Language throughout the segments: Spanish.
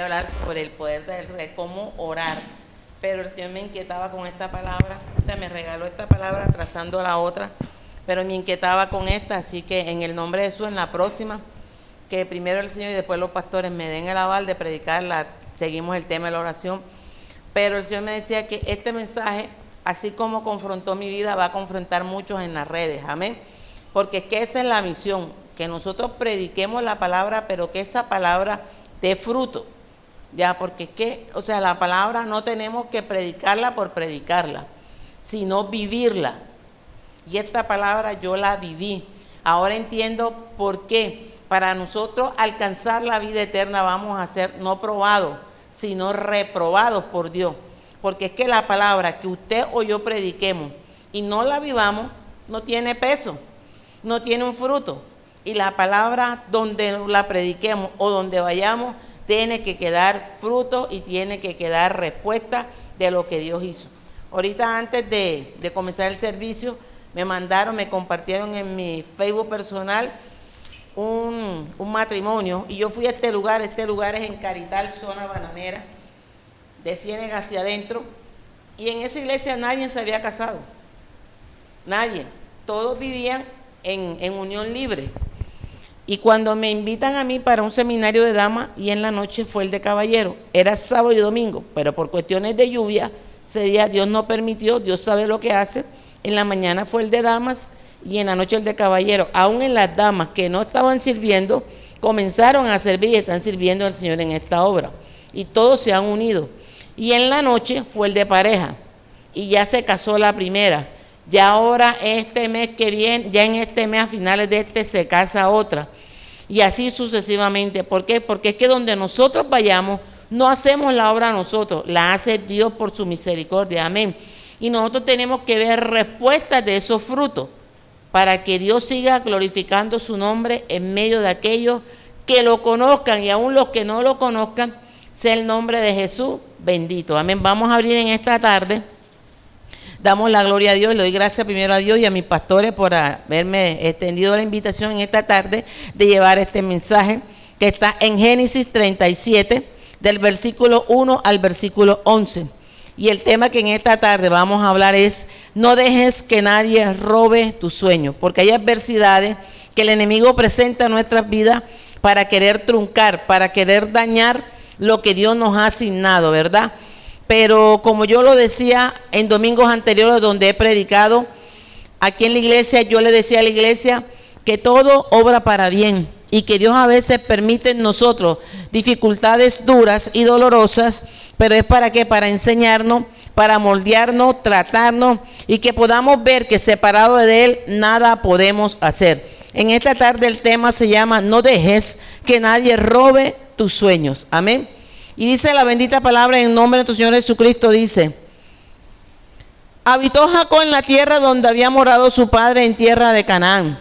a hablar sobre el poder de cómo orar, pero el Señor me inquietaba con esta palabra, o sea, me regaló esta palabra trazando la otra, pero me inquietaba con esta, así que en el nombre de Jesús, en la próxima, que primero el Señor y después los pastores me den el aval de predicarla, seguimos el tema de la oración, pero el Señor me decía que este mensaje, así como confrontó mi vida, va a confrontar muchos en las redes, amén, porque es que esa es la misión, que nosotros prediquemos la palabra, pero que esa palabra dé fruto, ya, porque es que, o sea, la palabra no tenemos que predicarla por predicarla, sino vivirla, y esta palabra yo la viví, ahora entiendo por qué. Para nosotros alcanzar la vida eterna vamos a ser no probados, sino reprobados por Dios. Porque es que la palabra que usted o yo prediquemos y no la vivamos, no tiene peso, no tiene un fruto. Y la palabra donde la prediquemos o donde vayamos, tiene que quedar fruto y tiene que quedar respuesta de lo que Dios hizo. Ahorita antes de comenzar el servicio, me compartieron en mi Facebook personal un matrimonio, y yo fui a este lugar es en Carital, zona bananera, de Ciénega hacia adentro, y en esa iglesia nadie se había casado, nadie, todos vivían en unión libre. Y cuando me invitan a mí para un seminario de damas, y en la noche fue el de caballero, era sábado y domingo, pero por cuestiones de lluvia, ese día Dios no permitió, Dios sabe lo que hace, en la mañana fue el de damas, y en la noche el de caballero. Aún en las damas que no estaban sirviendo, comenzaron a servir y están sirviendo al Señor en esta obra. Y todos se han unido. Y en la noche fue el de pareja. Y ya se casó la primera. Ya ahora este mes que viene, ya en este mes a finales de este se casa otra. Y así sucesivamente. ¿Por qué? Porque es que donde nosotros vayamos, no hacemos la obra nosotros, la hace Dios por su misericordia. Amén. Y nosotros tenemos que ver respuestas de esos frutos, para que Dios siga glorificando su nombre en medio de aquellos que lo conozcan, y aún los que no lo conozcan, sea el nombre de Jesús bendito. Amén. Vamos a abrir en esta tarde. Damos la gloria a Dios, le doy gracias primero a Dios y a mis pastores por haberme extendido la invitación en esta tarde de llevar este mensaje que está en Génesis 37, del versículo 1 al versículo 11. Y el tema que en esta tarde vamos a hablar es: no dejes que nadie robe tu sueño, porque hay adversidades que el enemigo presenta en nuestras vidas para querer truncar, para querer dañar lo que Dios nos ha asignado, ¿verdad? Pero como yo lo decía en domingos anteriores donde he predicado, aquí en la iglesia, yo le decía a la iglesia que todo obra para bien, y que Dios a veces permite en nosotros dificultades duras y dolorosas, pero es para qué, para enseñarnos, para moldearnos, tratarnos, y que podamos ver que separado de Él nada podemos hacer. En esta tarde el tema se llama: no dejes que nadie robe tus sueños. Amén. Y dice la bendita palabra en nombre de nuestro Señor Jesucristo, dice: habitó Jacob en la tierra donde había morado su padre, en tierra de Canaán.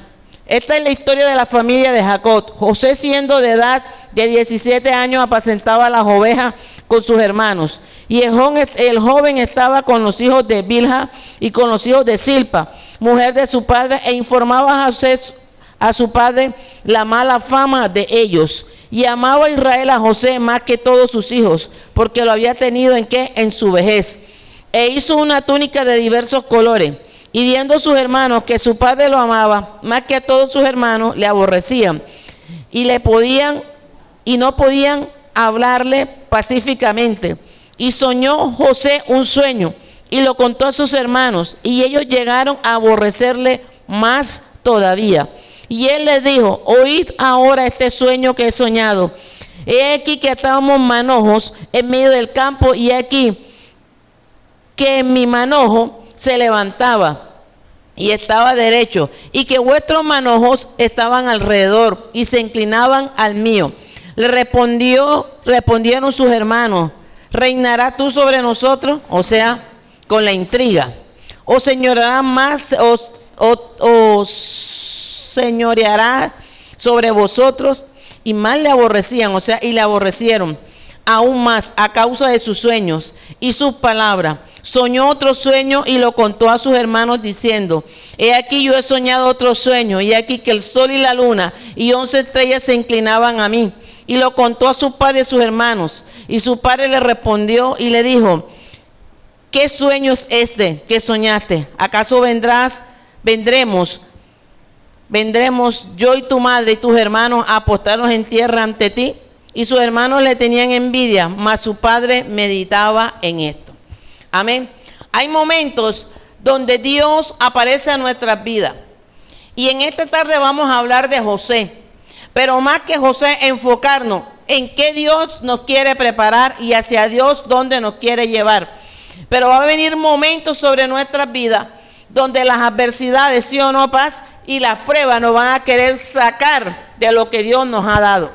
Esta es la historia de la familia de Jacob. José, siendo de edad de 17 años, apacentaba las ovejas con sus hermanos, y el joven estaba con los hijos de Bilha y con los hijos de Silpa, mujer de su padre, e informaba a su padre la mala fama de ellos. Y amaba a Israel a José más que todos sus hijos, porque lo había tenido en su vejez. E hizo una túnica de diversos colores. Y viendo sus hermanos que su padre lo amaba más que a todos sus hermanos, le aborrecían y no podían hablarle pacíficamente. Y soñó José un sueño y lo contó a sus hermanos, y ellos llegaron a aborrecerle más todavía. Y él les dijo: oíd ahora este sueño que he soñado. He aquí que estábamos manojos en medio del campo, y aquí que en mi manojo se levantaba y estaba derecho, y que vuestros manojos estaban alrededor y se inclinaban al mío. Le respondieron sus hermanos: ¿reinarás tú sobre nosotros? O sea, con la intriga. ¿O señoreará más, o señoreará sobre vosotros? Y más le aborrecían, o sea, y le aborrecieron aún más a causa de sus sueños y sus palabras. Soñó otro sueño y lo contó a sus hermanos diciendo: he aquí yo he soñado otro sueño, y aquí que el sol y la luna y 11 estrellas se inclinaban a mí. Y lo contó a su padre y sus hermanos. Y su padre le respondió y le dijo: ¿qué sueño es este que soñaste? ¿Acaso vendremos yo y tu madre y tus hermanos a apostarnos en tierra ante ti? Y sus hermanos le tenían envidia, mas su padre meditaba en esto. Amén. Hay momentos donde Dios aparece a nuestras vidas. Y en esta tarde vamos a hablar de José. Pero más que José, enfocarnos en qué Dios nos quiere preparar y hacia Dios dónde nos quiere llevar. Pero va a venir momentos sobre nuestras vidas donde las adversidades, sí o no, paz, y las pruebas nos van a querer sacar de lo que Dios nos ha dado.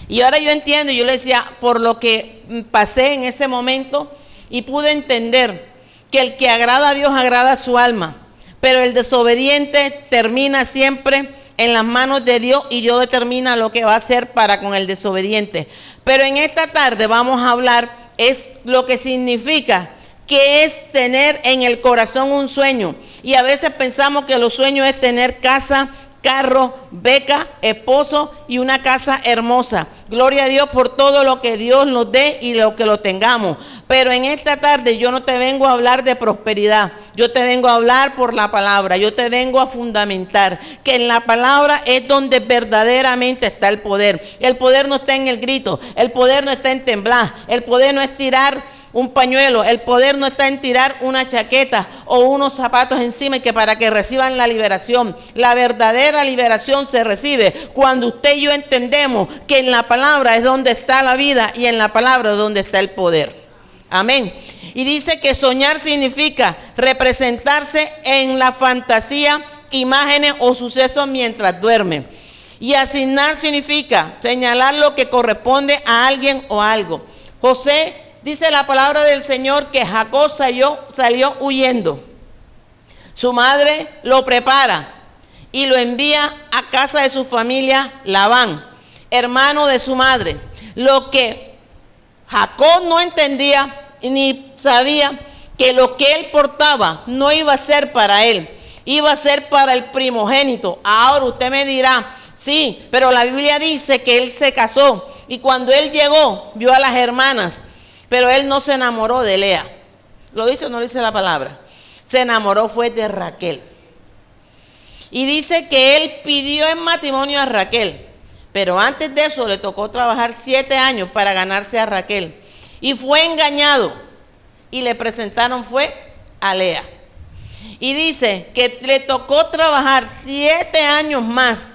Y ahora yo entiendo, yo le decía, por lo que pasé en ese momento, y pude entender que el que agrada a Dios agrada a su alma, pero el desobediente termina siempre en las manos de Dios y Dios determina lo que va a hacer para con el desobediente. Pero en esta tarde vamos a hablar es lo que significa que es tener en el corazón un sueño. Y a veces pensamos que los sueños es tener casa, carro, beca, esposo y una casa hermosa. Gloria a Dios por todo lo que Dios nos dé y lo que lo tengamos. Pero en esta tarde yo no te vengo a hablar de prosperidad. Yo te vengo a hablar por la palabra. Yo te vengo a fundamentar que en la palabra es donde verdaderamente está el poder. El poder no está en el grito. El poder no está en temblar. El poder no es tirar un pañuelo. El poder no está en tirar una chaqueta o unos zapatos encima y que para que reciban la liberación. La verdadera liberación se recibe cuando usted y yo entendemos que en la palabra es donde está la vida y en la palabra es donde está el poder. Amén. Y dice que soñar significa representarse en la fantasía, imágenes o sucesos mientras duerme. Y asignar significa señalar lo que corresponde a alguien o algo. José, dice la palabra del Señor que Jacob salió huyendo. Su madre lo prepara y lo envía a casa de su familia Labán, hermano de su madre. Lo que Jacob no entendía ni sabía que lo que él portaba no iba a ser para él, iba a ser para el primogénito. Ahora usted me dirá, sí, pero la Biblia dice que él se casó y cuando él llegó vio a las hermanas, pero él no se enamoró de Lea. ¿Lo dice o no dice la palabra? Se enamoró fue de Raquel. Y dice que él pidió en matrimonio a Raquel, pero antes de eso le tocó trabajar 7 años para ganarse a Raquel. Y fue engañado y le presentaron fue a Lea. Y dice que le tocó trabajar 7 años más.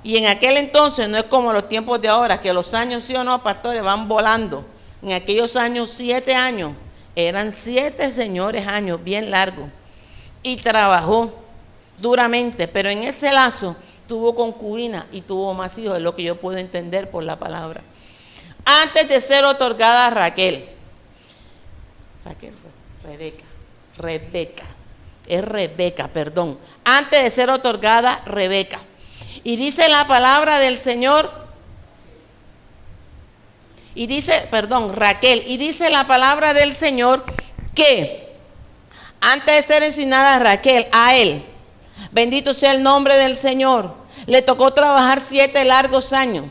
Y en aquel entonces no es como los tiempos de ahora, que los años, sí o no, pastores, van volando. En aquellos años, 7 años, eran 7 señores años, bien largos. Y trabajó duramente, pero en ese lazo tuvo concubina y tuvo más hijos, es lo que yo puedo entender por la palabra. Antes de ser otorgada a Raquel, antes de ser otorgada Rebeca. Y dice la palabra del Señor, Raquel, y dice la palabra del Señor que antes de ser asignada a Raquel, a él, bendito sea el nombre del Señor, le tocó trabajar 7 largos años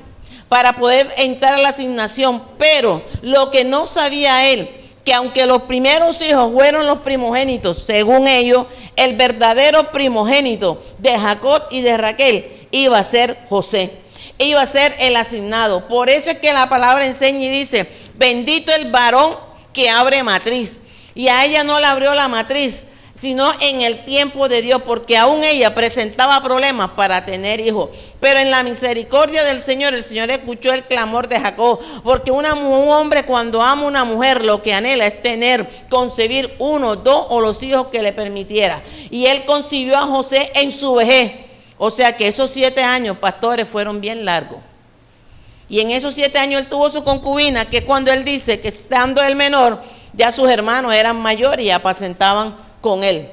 para poder entrar a la asignación. Pero lo que no sabía él, que aunque los primeros hijos fueron los primogénitos, según ellos, el verdadero primogénito de Jacob y de Raquel iba a ser José, iba a ser el asignado. Por eso es que la palabra enseña y dice, bendito el varón que abre matriz. Y a ella no le abrió la matriz, sino en el tiempo de Dios, porque aún ella presentaba problemas para tener hijos. Pero en la misericordia del Señor, el Señor escuchó el clamor de Jacob, porque un hombre cuando ama a una mujer, lo que anhela es tener, concebir 1, 2 o los hijos que le permitiera. Y él concibió a José en su vejez. O sea que esos 7 años, pastores, fueron bien largos. Y en esos 7 años él tuvo su concubina, que cuando él dice que estando el menor, ya sus hermanos eran mayores y apacentaban con él.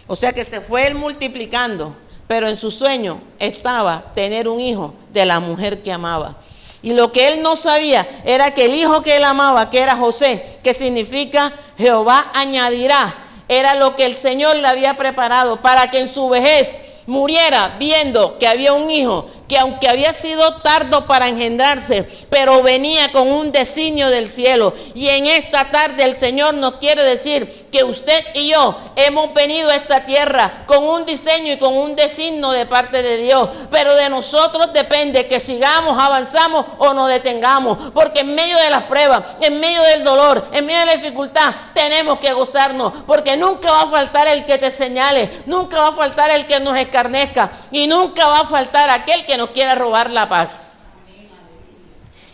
O sea que se fue él multiplicando, pero en su sueño estaba tener un hijo de la mujer que amaba. Y lo que él no sabía era que el hijo que él amaba, que era José, que significa Jehová añadirá, era lo que el Señor le había preparado para que en su vejez muriera viendo que había un hijo que aunque había sido tardo para engendrarse, pero venía con un designio del cielo. Y en esta tarde el Señor nos quiere decir que usted y yo hemos venido a esta tierra con un diseño y con un designio de parte de Dios, pero de nosotros depende que sigamos, avanzamos o nos detengamos, porque en medio de las pruebas, en medio del dolor, en medio de la dificultad, tenemos que gozarnos, porque nunca va a faltar el que te señale, nunca va a faltar el que nos escarnezca y nunca va a faltar aquel que nos quiera robar la paz.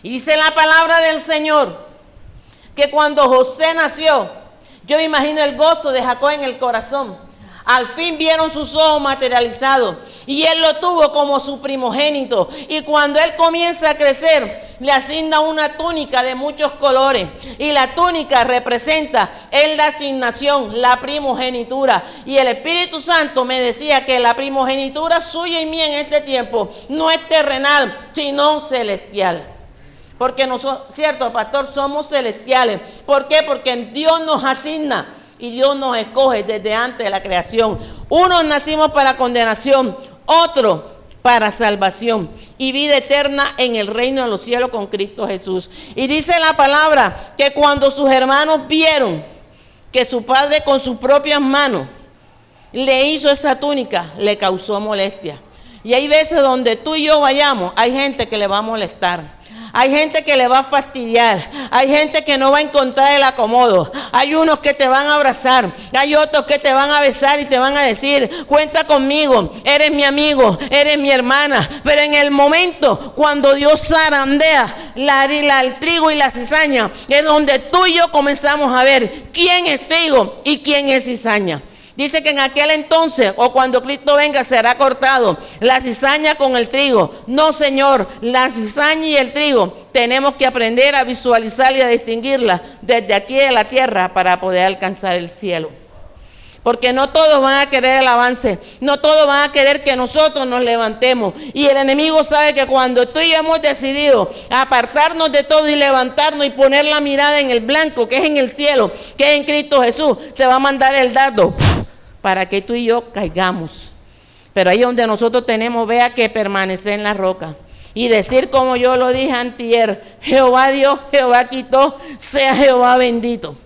Y dice la palabra del Señor que cuando José nació, yo imagino el gozo de Jacob en el corazón. Al fin vieron sus ojos materializados y él lo tuvo como su primogénito. Y cuando él comienza a crecer, le asigna una túnica de muchos colores. Y la túnica representa en la asignación, la primogenitura. Y el Espíritu Santo me decía que la primogenitura suya y mía en este tiempo no es terrenal, sino celestial. Porque nosotros, cierto, pastor, somos celestiales. ¿Por qué? Porque Dios nos asigna y Dios nos escoge desde antes de la creación. Unos nacimos para condenación, otros para salvación y vida eterna en el reino de los cielos con Cristo Jesús. Y dice la palabra que cuando sus hermanos vieron que su padre con sus propias manos le hizo esa túnica, le causó molestia. Y hay veces donde tú y yo vayamos, hay gente que le va a molestar. Hay gente que le va a fastidiar, hay gente que no va a encontrar el acomodo, hay unos que te van a abrazar, hay otros que te van a besar y te van a decir, cuenta conmigo, eres mi amigo, eres mi hermana. Pero en el momento cuando Dios zarandea el trigo y la cizaña, es donde tú y yo comenzamos a ver quién es trigo y quién es cizaña. Dice que en aquel entonces o cuando Cristo venga será cortado la cizaña con el trigo. No, Señor, la cizaña y el trigo tenemos que aprender a visualizar y a distinguirla desde aquí de la tierra para poder alcanzar el cielo. Porque no todos van a querer el avance, no todos van a querer que nosotros nos levantemos. Y el enemigo sabe que cuando tú y yo hemos decidido apartarnos de todo y levantarnos y poner la mirada en el blanco, que es en el cielo, que es en Cristo Jesús, te va a mandar el dardo para que tú y yo caigamos. Pero ahí donde nosotros tenemos, vea, que permanecer en la roca. Y decir como yo lo dije antier, Jehová Dios, Jehová quitó, sea Jehová bendito.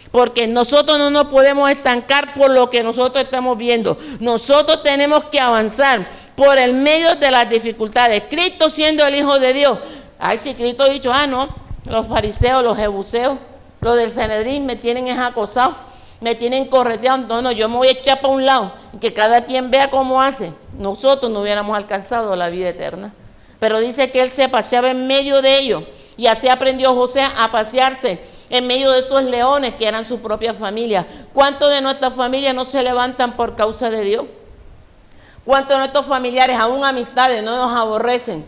Porque nosotros no nos podemos estancar por lo que nosotros estamos viendo. Nosotros tenemos que avanzar por el medio de las dificultades. Cristo siendo el Hijo de Dios. Ay, si Cristo ha dicho, no, los fariseos, los jebuseos, los del Sanedrín me tienen acosado, me tienen correteado. No, yo me voy a echar para un lado, que cada quien vea cómo hace. Nosotros no hubiéramos alcanzado la vida eterna. Pero dice que él se paseaba en medio de ellos. Y así aprendió José a pasearse en medio de esos leones que eran su propia familia. ¿Cuántos de nuestras familias no se levantan por causa de Dios? ¿Cuántos de nuestros familiares, aún amistades, no nos aborrecen?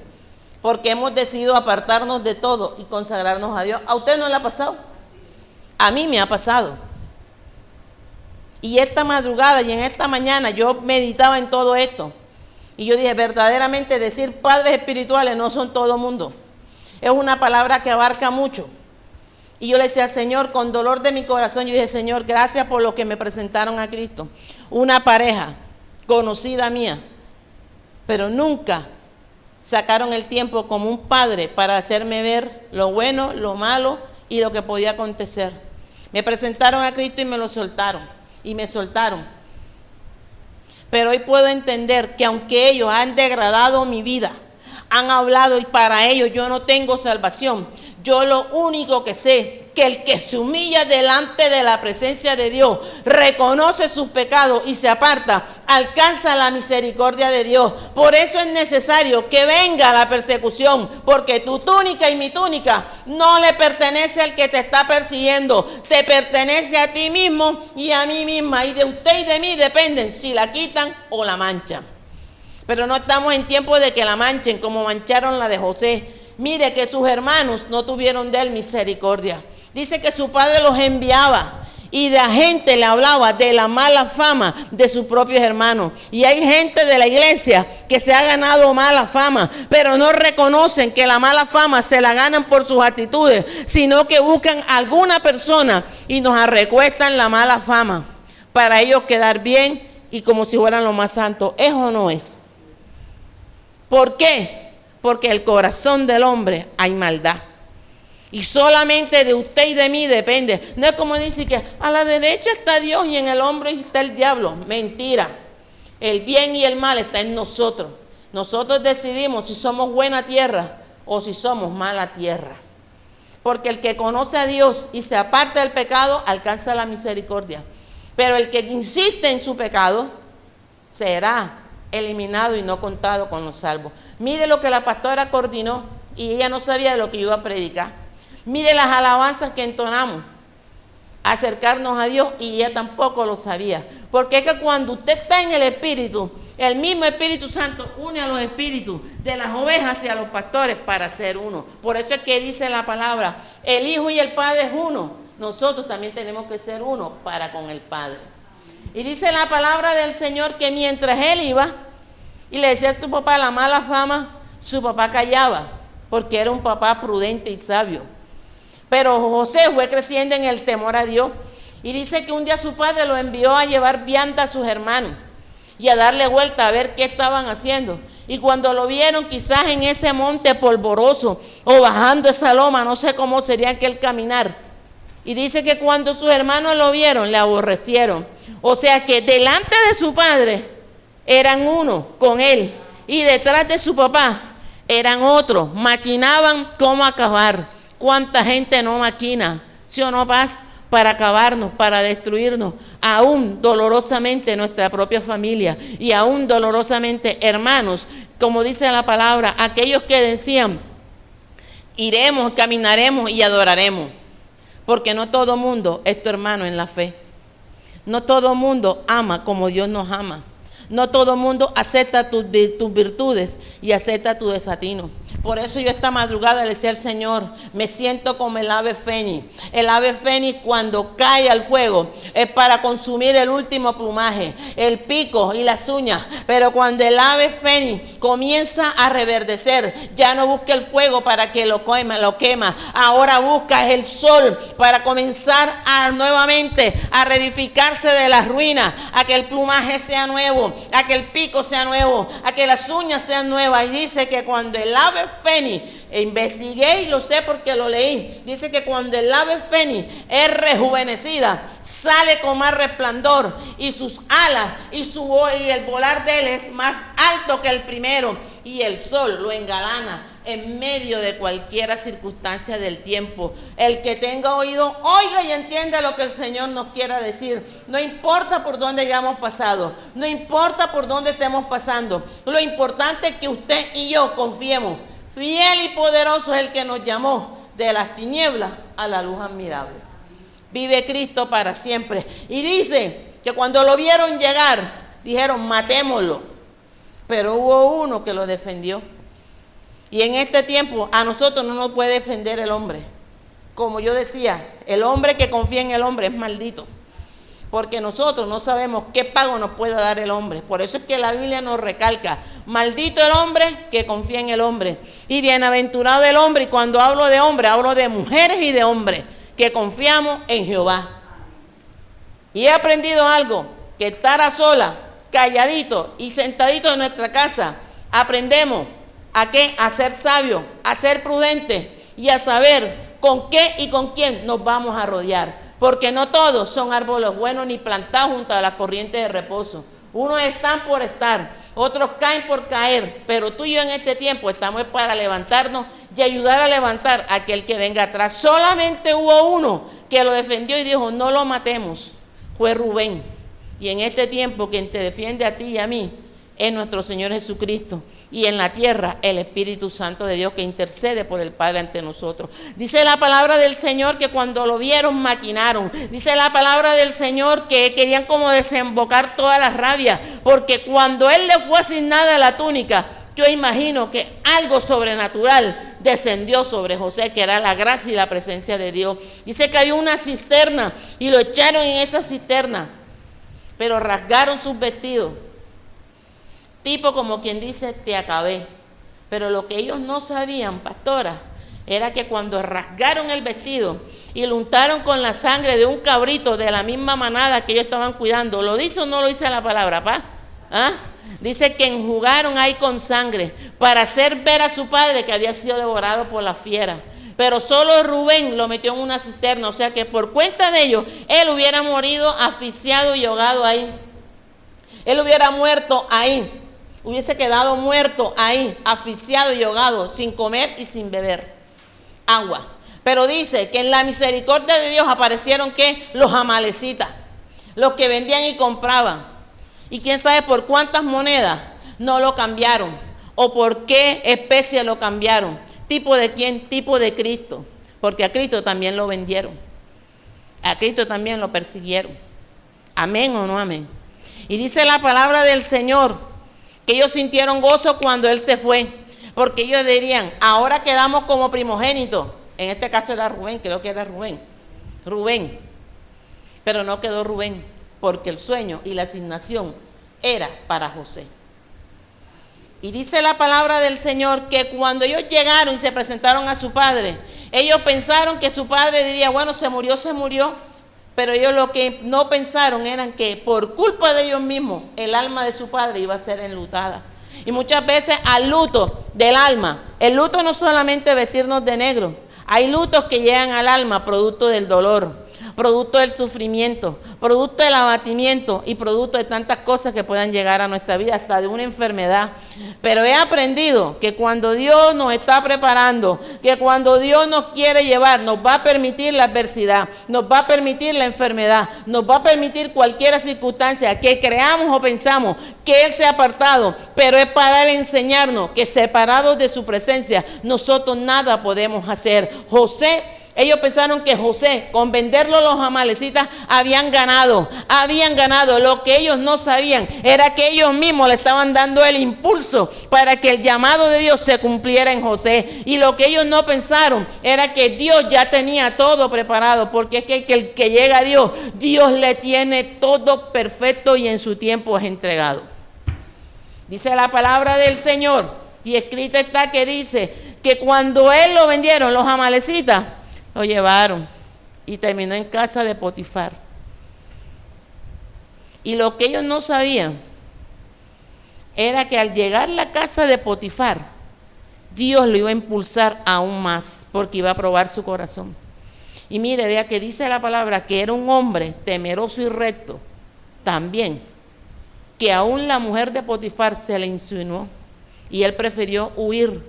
Porque hemos decidido apartarnos de todo y consagrarnos a Dios. ¿A usted no le ha pasado? A mí me ha pasado. Y esta madrugada y en esta mañana yo meditaba en todo esto. Y yo dije, verdaderamente decir padres espirituales no son todo mundo. Es una palabra que abarca mucho. Y yo le decía, Señor, con dolor de mi corazón, yo dije, Señor, gracias por lo que me presentaron a Cristo. Una pareja conocida mía, pero nunca sacaron el tiempo como un padre para hacerme ver lo bueno, lo malo y lo que podía acontecer. Me presentaron a Cristo y me lo soltaron, y me soltaron. Pero hoy puedo entender que aunque ellos han degradado mi vida, han hablado y para ellos yo no tengo salvación, yo lo único que sé, que el que se humilla delante de la presencia de Dios, reconoce sus pecados y se aparta, alcanza la misericordia de Dios. Por eso es necesario que venga la persecución, porque tu túnica y mi túnica no le pertenece al que te está persiguiendo, te pertenece a ti mismo y a mí misma, y de usted y de mí dependen si la quitan o la manchan. Pero no estamos en tiempo de que la manchen como mancharon la de José. Mire que sus hermanos no tuvieron de él misericordia. Dice que su padre los enviaba y la gente le hablaba de la mala fama de sus propios hermanos. Y hay gente de la iglesia que se ha ganado mala fama, pero no reconocen que la mala fama se la ganan por sus actitudes, sino que buscan a alguna persona y nos arrecuestan la mala fama para ellos quedar bien y como si fueran lo más santo. ¿Es o no es? ¿Por qué? Porque el corazón del hombre hay maldad. Y solamente de usted y de mí depende. No es como dice que a la derecha está Dios y en el hombro está el diablo. Mentira. El bien y el mal está en nosotros. Nosotros decidimos si somos buena tierra o si somos mala tierra. Porque el que conoce a Dios y se aparta del pecado alcanza la misericordia. Pero el que insiste en su pecado será eliminado y no contado con los salvos. Mire lo que la pastora coordinó y ella no sabía de lo que yo iba a predicar. Mire las alabanzas que entonamos, acercarnos a Dios, y ella tampoco lo sabía. Porque es que cuando usted está en el Espíritu, el mismo Espíritu Santo une a los espíritus de las ovejas y a los pastores para ser uno. Por eso es que dice la palabra, el Hijo y el Padre es uno. Nosotros también tenemos que ser uno para con el Padre. Y dice la palabra del Señor que mientras él iba y le decía a su papá la mala fama, su papá callaba, porque era un papá prudente y sabio. Pero José fue creciendo en el temor a Dios. Y dice que un día su padre lo envió a llevar vianda a sus hermanos y a darle vuelta a ver qué estaban haciendo. Y cuando lo vieron quizás en ese monte polvoroso o bajando esa loma, no sé cómo sería aquel caminar. Y dice que cuando sus hermanos lo vieron, le aborrecieron. O sea que delante de su padre eran uno con él y detrás de su papá eran otros. Maquinaban cómo acabar. ¿Cuánta gente no maquina? ¿Sí o no, Paz? Para acabarnos, para destruirnos, aún dolorosamente nuestra propia familia y aún dolorosamente hermanos, como dice la palabra, aquellos que decían, iremos, caminaremos y adoraremos, porque no todo mundo es tu hermano en la fe, no todo mundo ama como Dios nos ama, no todo mundo acepta tus virtudes y acepta tu desatino. Por eso yo esta madrugada le decía al Señor, me siento como el ave fénix. El ave fénix cuando cae al fuego es para consumir el último plumaje, el pico y las uñas. Pero cuando el ave fénix comienza a reverdecer, ya no busca el fuego para que lo quema. Ahora busca el sol para comenzar nuevamente a reedificarse de las ruinas, a que el plumaje sea nuevo, a que el pico sea nuevo, a que las uñas sean nuevas. Y dice que cuando el ave fénix, investigué y lo sé porque lo leí, dice que cuando el ave fénix es rejuvenecida, sale con más resplandor y sus alas y el volar de él es más alto que el primero, y el sol lo engalana en medio de cualquier circunstancia del tiempo. El que tenga oído, oiga y entienda lo que el Señor nos quiera decir. No importa por dónde hayamos pasado, no importa por dónde estemos pasando, lo importante es que usted y yo confiemos. Fiel y poderoso es el que nos llamó de las tinieblas a la luz admirable. Vive Cristo para siempre. Y dice que cuando lo vieron llegar, dijeron, matémoslo. Pero hubo uno que lo defendió. Y en este tiempo a nosotros no nos puede defender el hombre. Como yo decía, el hombre que confía en el hombre es maldito. Porque nosotros no sabemos qué pago nos puede dar el hombre. Por eso es que la Biblia nos recalca, maldito el hombre que confía en el hombre. Y bienaventurado el hombre, y cuando hablo de hombre, hablo de mujeres y de hombres, que confiamos en Jehová. Y he aprendido algo, que estar a sola, calladito y sentadito en nuestra casa, aprendemos a qué, a ser sabios, a ser prudentes y a saber con qué y con quién nos vamos a rodear. Porque no todos son árboles buenos ni plantados junto a las corrientes de reposo. Unos están por estar, otros caen por caer, pero tú y yo en este tiempo estamos para levantarnos y ayudar a levantar a aquel que venga atrás. Solamente hubo uno que lo defendió y dijo, no lo matemos, fue Rubén. Y en este tiempo quien te defiende a ti y a mí es nuestro Señor Jesucristo. Y en la tierra el Espíritu Santo de Dios que intercede por el Padre ante nosotros. Dice la palabra del Señor que cuando lo vieron maquinaron. Dice la palabra del Señor que querían como desembocar toda la rabia, porque cuando él le fue asignada la túnica, yo imagino que algo sobrenatural descendió sobre José, que era la gracia y la presencia de Dios. Dice que había una cisterna y lo echaron en esa cisterna, pero rasgaron sus vestidos. Tipo como quien dice, te acabé. Pero lo que ellos no sabían, pastora, era que cuando rasgaron el vestido y lo untaron con la sangre de un cabrito de la misma manada que ellos estaban cuidando, ¿lo dice o no lo dice la palabra, pa? ¿Ah? dice que enjugaron ahí con sangre para hacer ver a su padre que había sido devorado por la fiera. Pero solo Rubén lo metió en una cisterna, o sea que por cuenta de ellos, él hubiera morido asfixiado y ahogado ahí. Él hubiera muerto ahí, hubiese quedado muerto ahí, asfixiado y ahogado, sin comer y sin beber agua. Pero dice que en la misericordia de Dios aparecieron ¿qué? Los amalecitas, los que vendían y compraban. Y quién sabe por cuántas monedas no lo cambiaron, o por qué especie lo cambiaron. ¿Tipo de quién? Tipo de Cristo. Porque a Cristo también lo vendieron. A Cristo también lo persiguieron. ¿Amén o no amén? Y dice la palabra del Señor que ellos sintieron gozo cuando Él se fue. Porque ellos dirían, ahora quedamos como primogénitos. En este caso era Rubén, creo que era Rubén. Rubén. Pero no quedó Rubén, porque el sueño y la asignación era para José. Y dice la palabra del Señor que cuando ellos llegaron y se presentaron a su padre, ellos pensaron que su padre diría, bueno, se murió, pero ellos lo que no pensaron era que por culpa de ellos mismos, el alma de su padre iba a ser enlutada. Y muchas veces al luto del alma, el luto no solamente vestirnos de negro, hay lutos que llegan al alma producto del dolor, producto del sufrimiento, producto del abatimiento y producto de tantas cosas que puedan llegar a nuestra vida, hasta de una enfermedad. Pero he aprendido que cuando Dios nos está preparando, que cuando Dios nos quiere llevar, nos va a permitir la adversidad, nos va a permitir la enfermedad, nos va a permitir cualquier circunstancia que creamos o pensamos que Él se ha apartado, pero es para Él enseñarnos que separados de su presencia, nosotros nada podemos hacer. Ellos pensaron que José, con venderlo a los amalecitas, habían ganado. Lo que ellos no sabían era que ellos mismos le estaban dando el impulso para que el llamado de Dios se cumpliera en José. Y lo que ellos no pensaron era que Dios ya tenía todo preparado, porque es que el que llega a Dios, Dios le tiene todo perfecto y en su tiempo es entregado. Dice la palabra del Señor, y escrita está que dice que cuando él lo vendieron, los amalecitas, lo llevaron y terminó en casa de Potifar. Y lo que ellos no sabían era que al llegar a la casa de Potifar, Dios lo iba a impulsar aún más, porque iba a probar su corazón. Y mire, vea que dice la palabra que era un hombre temeroso y recto también, que aún la mujer de Potifar se le insinuó y él prefirió huir,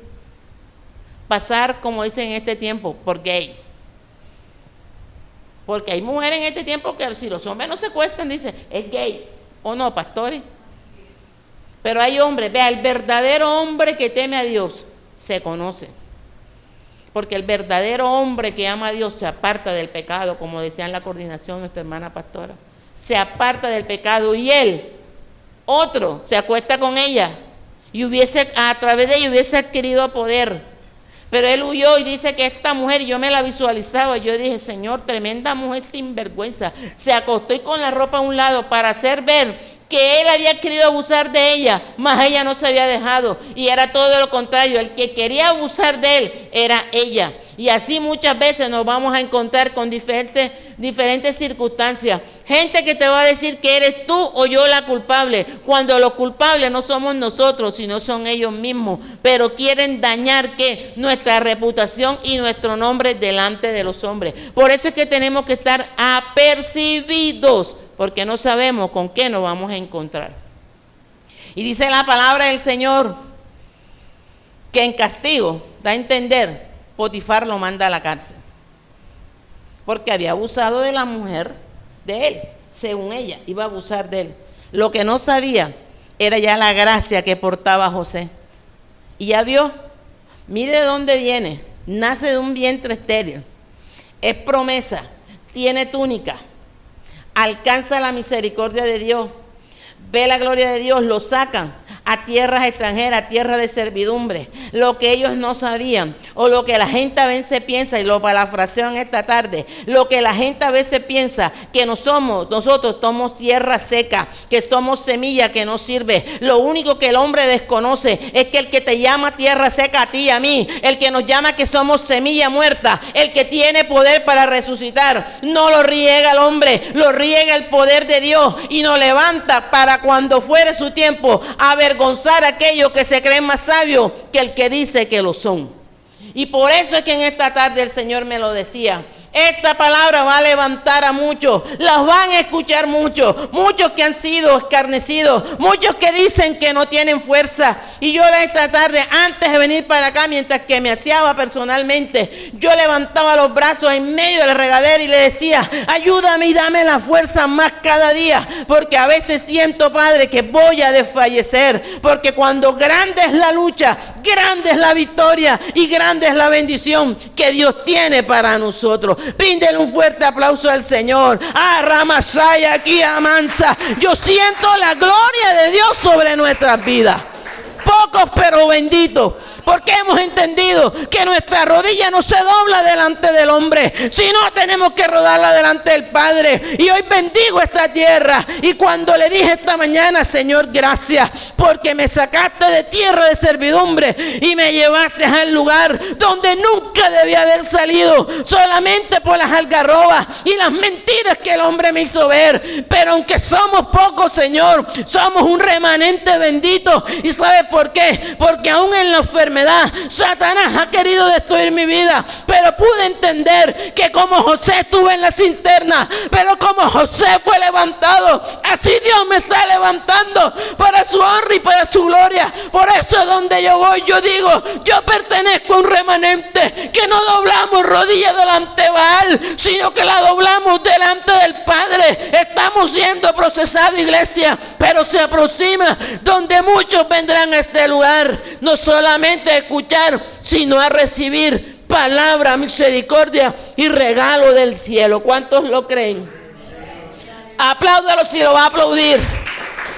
pasar, como dicen en este tiempo, por gay. Porque hay mujeres en este tiempo que si los hombres no se cuestan, dicen, es gay. ¿O no, pastores? Pero hay hombres, vea, el verdadero hombre que teme a Dios se conoce. Porque el verdadero hombre que ama a Dios se aparta del pecado, como decía en la coordinación nuestra hermana pastora. Se aparta del pecado y él, otro, se acuesta con ella y a través de ella hubiese adquirido poder. Pero él huyó y dice que esta mujer, yo me la visualizaba, yo dije, Señor, tremenda mujer sin vergüenza, se acostó y con la ropa a un lado para hacer ver que él había querido abusar de ella, mas ella no se había dejado, y era todo lo contrario, el que quería abusar de él era ella. Y así muchas veces nos vamos a encontrar con diferentes circunstancias. Gente que te va a decir que eres tú o yo la culpable, cuando los culpables no somos nosotros, sino son ellos mismos. Pero quieren dañar ¿qué? Nuestra reputación y nuestro nombre delante de los hombres. Por eso es que tenemos que estar apercibidos, porque no sabemos con qué nos vamos a encontrar. Y dice la palabra del Señor que en castigo, da a entender, Potifar lo manda a la cárcel, porque había abusado de la mujer de él, según ella, iba a abusar de él. Lo que no sabía era ya la gracia que portaba José. Y ya vio, mire de dónde viene, nace de un vientre estéril, es promesa, tiene túnica, alcanza la misericordia de Dios, ve la gloria de Dios, lo sacan, a tierras extranjeras, a tierras de servidumbre. Lo que ellos no sabían, o lo que la gente a veces piensa, y lo parafraseo en esta tarde, lo que la gente a veces piensa, que nosotros somos tierra seca, que somos semilla que no sirve. Lo único que el hombre desconoce es que el que te llama tierra seca a ti y a mí, el que nos llama que somos semilla muerta, el que tiene poder para resucitar, no lo riega el hombre, lo riega el poder de Dios y nos levanta para cuando fuere su tiempo avergonzar a aquellos que se creen más sabios que el que dice que lo son. Y por eso es que en esta tarde el Señor me lo decía. Esta palabra va a levantar a muchos, las van a escuchar muchos que han sido escarnecidos, muchos que dicen que no tienen fuerza. Y yo esta tarde, antes de venir para acá, mientras que me aseaba personalmente, yo levantaba los brazos en medio del regadero y le decía: ayúdame y dame la fuerza más cada día, porque a veces siento, Padre, que voy a desfallecer, porque cuando grande es la lucha, grande es la victoria y grande es la bendición que Dios tiene para nosotros. Bríndele un fuerte aplauso al Señor. Ramasaya, aquí amansa. Yo siento la gloria de Dios sobre nuestras vidas. Pocos pero benditos, porque hemos entendido que nuestra rodilla no se dobla delante del hombre, sino tenemos que rodarla delante del Padre. Y hoy bendigo esta tierra. Y cuando le dije esta mañana: Señor, gracias, porque me sacaste de tierra de servidumbre y me llevaste al lugar donde nunca debía haber salido, solamente por las algarrobas y las mentiras que el hombre me hizo ver. Pero aunque somos pocos, Señor, somos un remanente bendito. ¿Y sabes por qué? Porque aún en la enfermedad Satanás ha querido destruir mi vida, pero pude entender que como José estuvo en la cisterna, pero como José fue levantado, así Dios me está levantando para su honra y para su gloria. Por eso donde yo voy, yo digo: yo pertenezco a un remanente que no doblamos rodillas delante de Baal, sino que la doblamos delante del Padre. Estamos siendo procesados, iglesia, pero se aproxima donde muchos vendrán a este lugar, no solamente a escuchar, sino a recibir palabra, misericordia y regalo del cielo. ¿Cuántos lo creen? Apláudalo si lo va a aplaudir.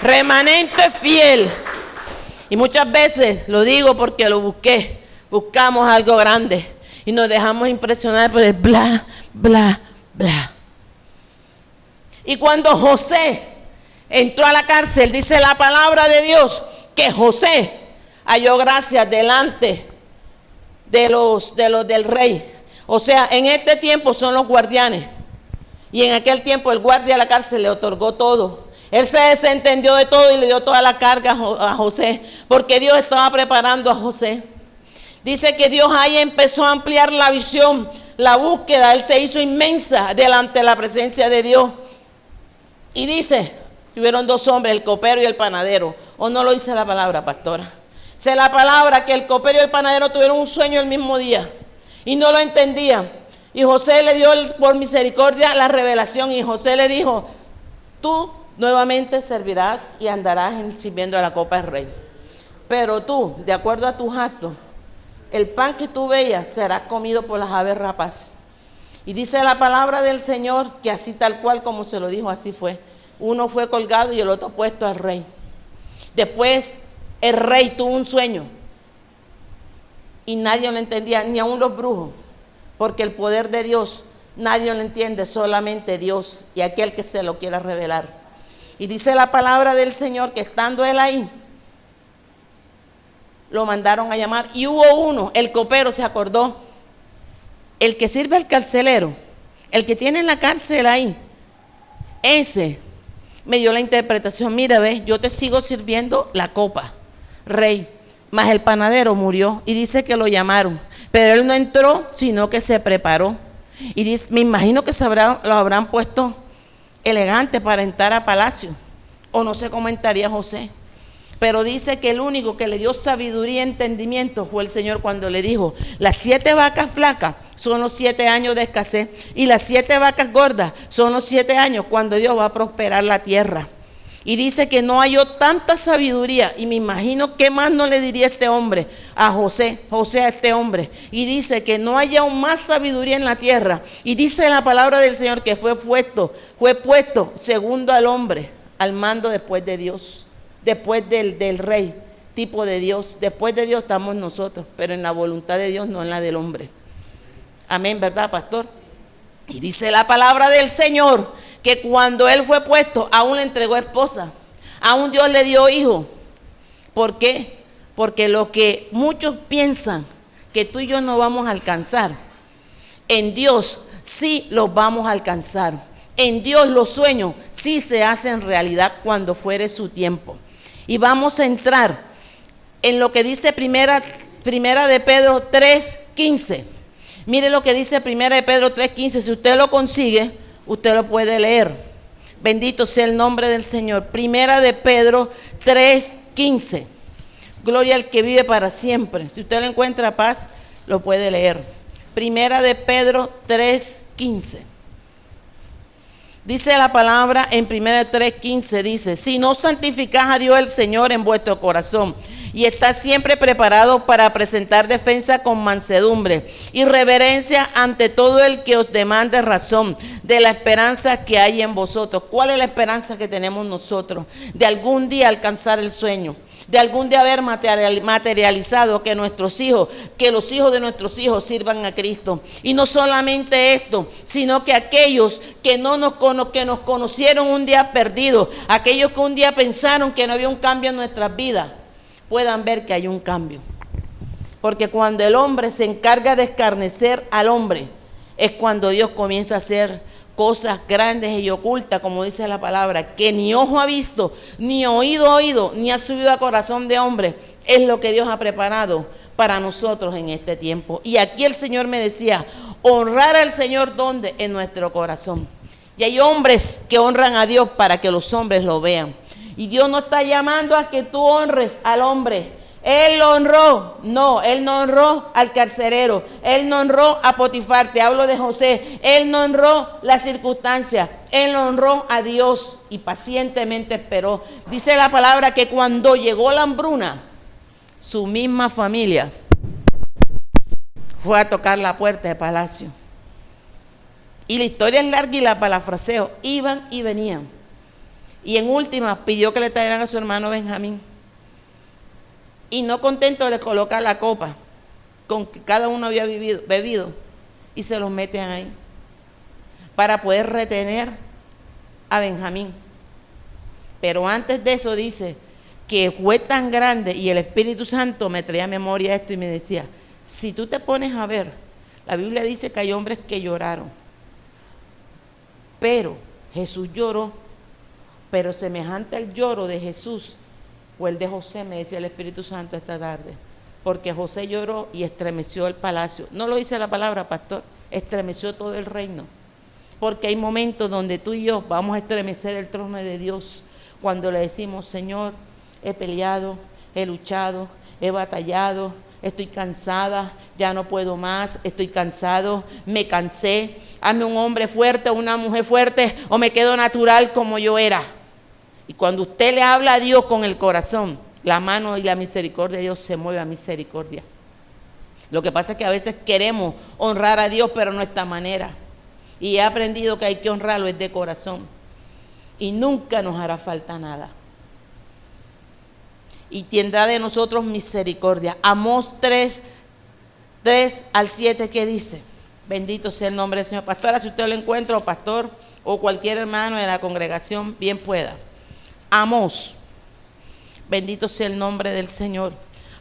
Remanente fiel. Y muchas veces, lo digo porque lo busqué, buscamos algo grande y nos dejamos impresionar por el bla, bla, bla. Y cuando José entró a la cárcel, dice la palabra de Dios que José halló gracia delante de los del rey. O sea, en este tiempo son los guardianes, y en aquel tiempo el guardia de la cárcel le otorgó todo. Él se desentendió de todo y le dio toda la carga a José, porque Dios estaba preparando a José. Dice que Dios ahí empezó a ampliar la visión, la búsqueda. Él se hizo inmensa delante de la presencia de Dios. Y dice, tuvieron dos hombres, el copero y el panadero. ¿O no lo dice la palabra, pastora? Dice la palabra que el copero y el panadero tuvieron un sueño el mismo día y no lo entendían. Y José le dio por misericordia la revelación, y José le dijo: tú nuevamente servirás y andarás sirviendo a la copa del rey. Pero tú, de acuerdo a tus actos, el pan que tú veas será comido por las aves rapaces. Y dice la palabra del Señor que así tal cual como se lo dijo, así fue. Uno fue colgado y el otro puesto al rey. Después el rey tuvo un sueño y nadie lo entendía, ni aun los brujos, porque el poder de Dios nadie lo entiende, solamente Dios y aquel que se lo quiera revelar. Y dice la palabra del Señor que estando él ahí, lo mandaron a llamar, y hubo uno, el copero se acordó, el que sirve al carcelero, el que tiene en la cárcel ahí, ese me dio la interpretación: mira, ve, yo te sigo sirviendo la copa, rey. Mas el panadero murió, y dice que lo llamaron, pero él no entró, sino que se preparó. Y dice, me imagino que lo habrán puesto elegante para entrar a palacio, o no sé cómo entraría José. Pero dice que el único que le dio sabiduría y entendimiento fue el Señor, cuando le dijo: las 7 vacas flacas son los 7 años de escasez, y las 7 vacas gordas son los 7 años cuando Dios va a prosperar la tierra. Y dice que no halló tanta sabiduría, y me imagino qué más no le diría este hombre a José a este hombre. Y dice que no haya aún más sabiduría en la tierra. Y dice la palabra del Señor que fue puesto segundo al hombre, al mando después de Dios. después del rey, tipo de Dios. Después de Dios estamos nosotros, pero en la voluntad de Dios, no en la del hombre. Amén, ¿verdad, pastor? Y dice la palabra del Señor que cuando él fue puesto, aún le entregó esposa, aún Dios le dio hijo. ¿Por qué? Porque lo que muchos piensan que tú y yo no vamos a alcanzar, en Dios sí los vamos a alcanzar. En Dios los sueños sí se hacen realidad cuando fuere su tiempo. Y vamos a entrar en lo que dice primera de Pedro 3:15. Mire lo que dice primera de Pedro 3:15. Si usted lo consigue, usted lo puede leer. Bendito sea el nombre del Señor. Primera de Pedro 3:15. Gloria al que vive para siempre. Si usted le encuentra paz, lo puede leer. Primera de Pedro 3:15. Dice la palabra en primera de 3:15, dice: si no santificás a Dios el Señor en vuestro corazón, y está siempre preparado para presentar defensa con mansedumbre y reverencia ante todo el que os demande razón de la esperanza que hay en vosotros. ¿Cuál es la esperanza que tenemos nosotros? De algún día alcanzar el sueño, de algún día haber materializado que nuestros hijos, que los hijos de nuestros hijos sirvan a Cristo. Y no solamente esto, sino que aquellos que nos conocieron un día perdidos, aquellos que un día pensaron que no había un cambio en nuestras vidas, puedan ver que hay un cambio. Porque cuando el hombre se encarga de escarnecer al hombre, es cuando Dios comienza a hacer cosas grandes y ocultas, como dice la palabra, que ni ojo ha visto, ni oído, ni ha subido a corazón de hombre. Es lo que Dios ha preparado para nosotros en este tiempo. Y aquí el Señor me decía, honrar al Señor, ¿dónde? En nuestro corazón. Y hay hombres que honran a Dios para que los hombres lo vean. Y Dios no está llamando a que tú honres al hombre. Él lo honró. No, él no honró al carcelero. Él no honró a Potifar. Te hablo de José. Él no honró las circunstancias. Él honró a Dios y pacientemente esperó. Dice la palabra que cuando llegó la hambruna, su misma familia fue a tocar la puerta del palacio. Y la historia es larga y la parafraseo. Iban y venían. Y en última pidió que le trajeran a su hermano Benjamín. Y no contento le coloca la copa con que cada uno había bebido y se los meten ahí para poder retener a Benjamín. Pero antes de eso dice que fue tan grande y el Espíritu Santo me traía a memoria esto y me decía, si tú te pones a ver, la Biblia dice que hay hombres que lloraron, pero Jesús lloró. Pero semejante al lloro de Jesús fue el de José, me decía el Espíritu Santo esta tarde. Porque José lloró y estremeció el palacio. No lo dice la palabra, pastor, estremeció todo el reino. Porque hay momentos donde tú y yo vamos a estremecer el trono de Dios. Cuando le decimos, Señor, he peleado, he luchado, he batallado, estoy cansada, ya no puedo más, estoy cansado, me cansé. Hazme un hombre fuerte o una mujer fuerte o me quedo natural como yo era. Y cuando usted le habla a Dios con el corazón, la mano y la misericordia de Dios se mueve a misericordia. Lo que pasa es que a veces queremos honrar a Dios, pero no de esta manera. Y he aprendido que hay que honrarlo es de corazón. Y nunca nos hará falta nada. Y tendrá de nosotros misericordia. Amós 3:3-7, ¿qué dice? Bendito sea el nombre del Señor. Pastora, si usted lo encuentra, o pastor, o cualquier hermano de la congregación, bien pueda. Amós, bendito sea el nombre del Señor.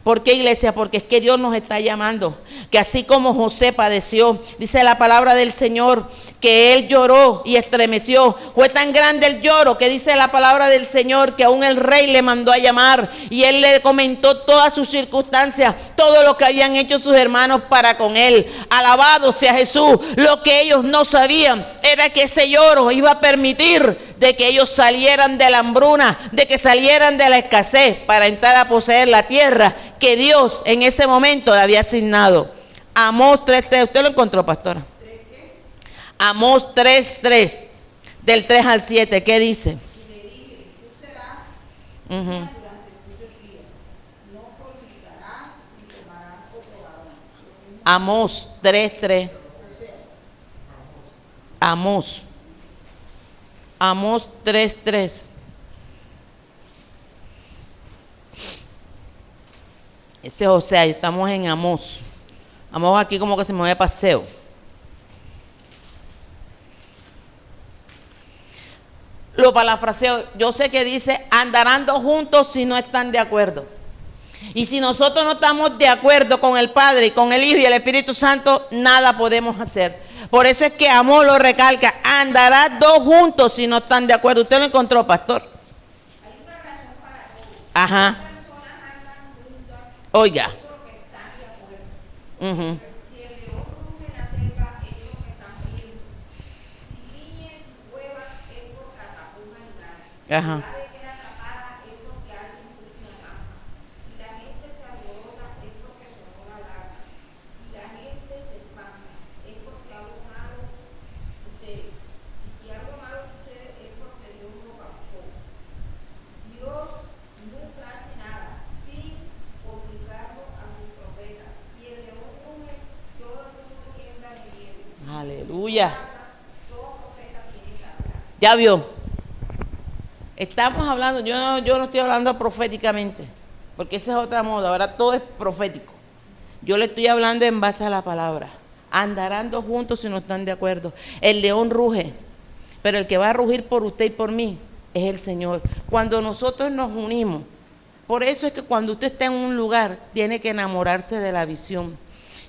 ¿Por qué, iglesia? Porque es que Dios nos está llamando, que así como José padeció, dice la palabra del Señor, que él lloró y estremeció. Fue tan grande el lloro que dice la palabra del Señor que aún el rey le mandó a llamar y él le comentó todas sus circunstancias, todo lo que habían hecho sus hermanos para con él. Alabado sea Jesús. Lo que ellos no sabían era que ese lloro iba a permitir de que ellos salieran de la hambruna, de que salieran de la escasez para entrar a poseer la tierra que Dios en ese momento le había asignado. Amós 3:3, ¿usted lo encontró, pastora? Amós 3:3, del 3 al 7, ¿qué dice? Y le dije, tú serás durante muchos días, no fornicarás ni tomarás otro varón. Amós 3:3. Amós 3:3. Ese es Osea, estamos en Amós. Amós aquí como que se me voy a paseo. Lo parafraseo, yo sé que dice, andarán dos juntos si no están de acuerdo. Y si nosotros no estamos de acuerdo con el Padre y con el Hijo y el Espíritu Santo, nada podemos hacer. Por eso es que Amós lo recalca, andarán dos juntos si no están de acuerdo. ¿Usted lo encontró, pastor? Hay una razón para todo. Ajá. Las personas andan juntas Oiga. porque están de acuerdo. Uh-huh. Si el león ruge en la selva, es porque están viendo. Si riñe, si cueva, es porque atrapó un animal. Ajá. Si ave queda atrapada, es porque alguien puso una trampa. Si la gente se alborota, es porque sonó la alarma. Y la gente se espanta, es porque algo malo sucede. Y si algo malo sucede, es porque Dios lo causó. Dios nunca hace nada sin obligarlo a sus profetas. Si el león ruge, todo el mundo tiembla de miedo. Aleluya. Todo profeta tiene que hablar. Ya vio. Estamos hablando, yo no estoy hablando proféticamente, porque esa es otra moda, ahora todo es profético. Yo le estoy hablando en base a la palabra. Andarán dos juntos si no están de acuerdo. El león ruge, pero el que va a rugir por usted y por mí es el Señor. Cuando nosotros nos unimos, por eso es que cuando usted está en un lugar, tiene que enamorarse de la visión.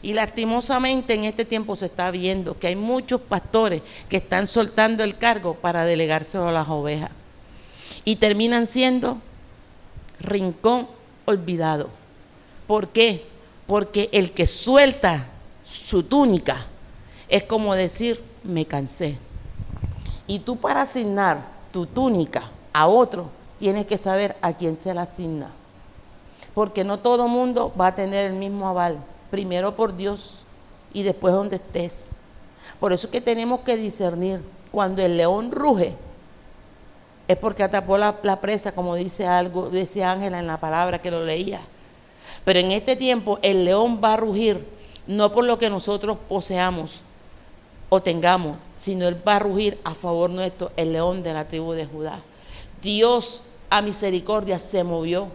Y lastimosamente en este tiempo se está viendo que hay muchos pastores que están soltando el cargo para delegárselo a las ovejas. Y terminan siendo rincón olvidado. ¿Por qué? Porque el que suelta su túnica es como decir, me cansé. Y tú para asignar tu túnica a otro, tienes que saber a quién se la asigna. Porque no todo mundo va a tener el mismo aval. Primero por Dios y después donde estés. Por eso es que tenemos que discernir. Cuando el león ruge, es porque atrapó la presa, como dice Ángela en la palabra que lo leía. Pero en este tiempo el león va a rugir, no por lo que nosotros poseamos o tengamos, sino él va a rugir a favor nuestro, el león de la tribu de Judá. Dios a misericordia se movió.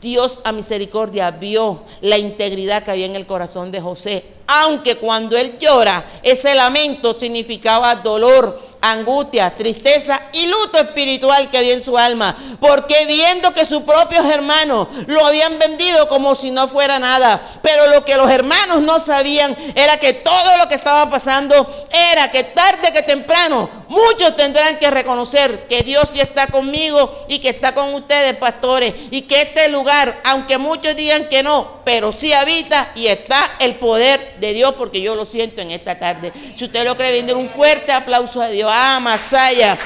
Dios a misericordia vio la integridad que había en el corazón de José. Aunque cuando él llora, ese lamento significaba dolor, angustia, tristeza y luto espiritual que había en su alma, porque viendo que sus propios hermanos lo habían vendido como si no fuera nada, pero lo que los hermanos no sabían era que todo lo que estaba pasando era que tarde que temprano muchos tendrán que reconocer que Dios sí está conmigo y que está con ustedes, pastores, y que este lugar, aunque muchos digan que no, pero sí habita y está el poder de Dios, porque yo lo siento en esta tarde. Si usted lo cree, brinde un fuerte aplauso a Dios. Ah, Masaya.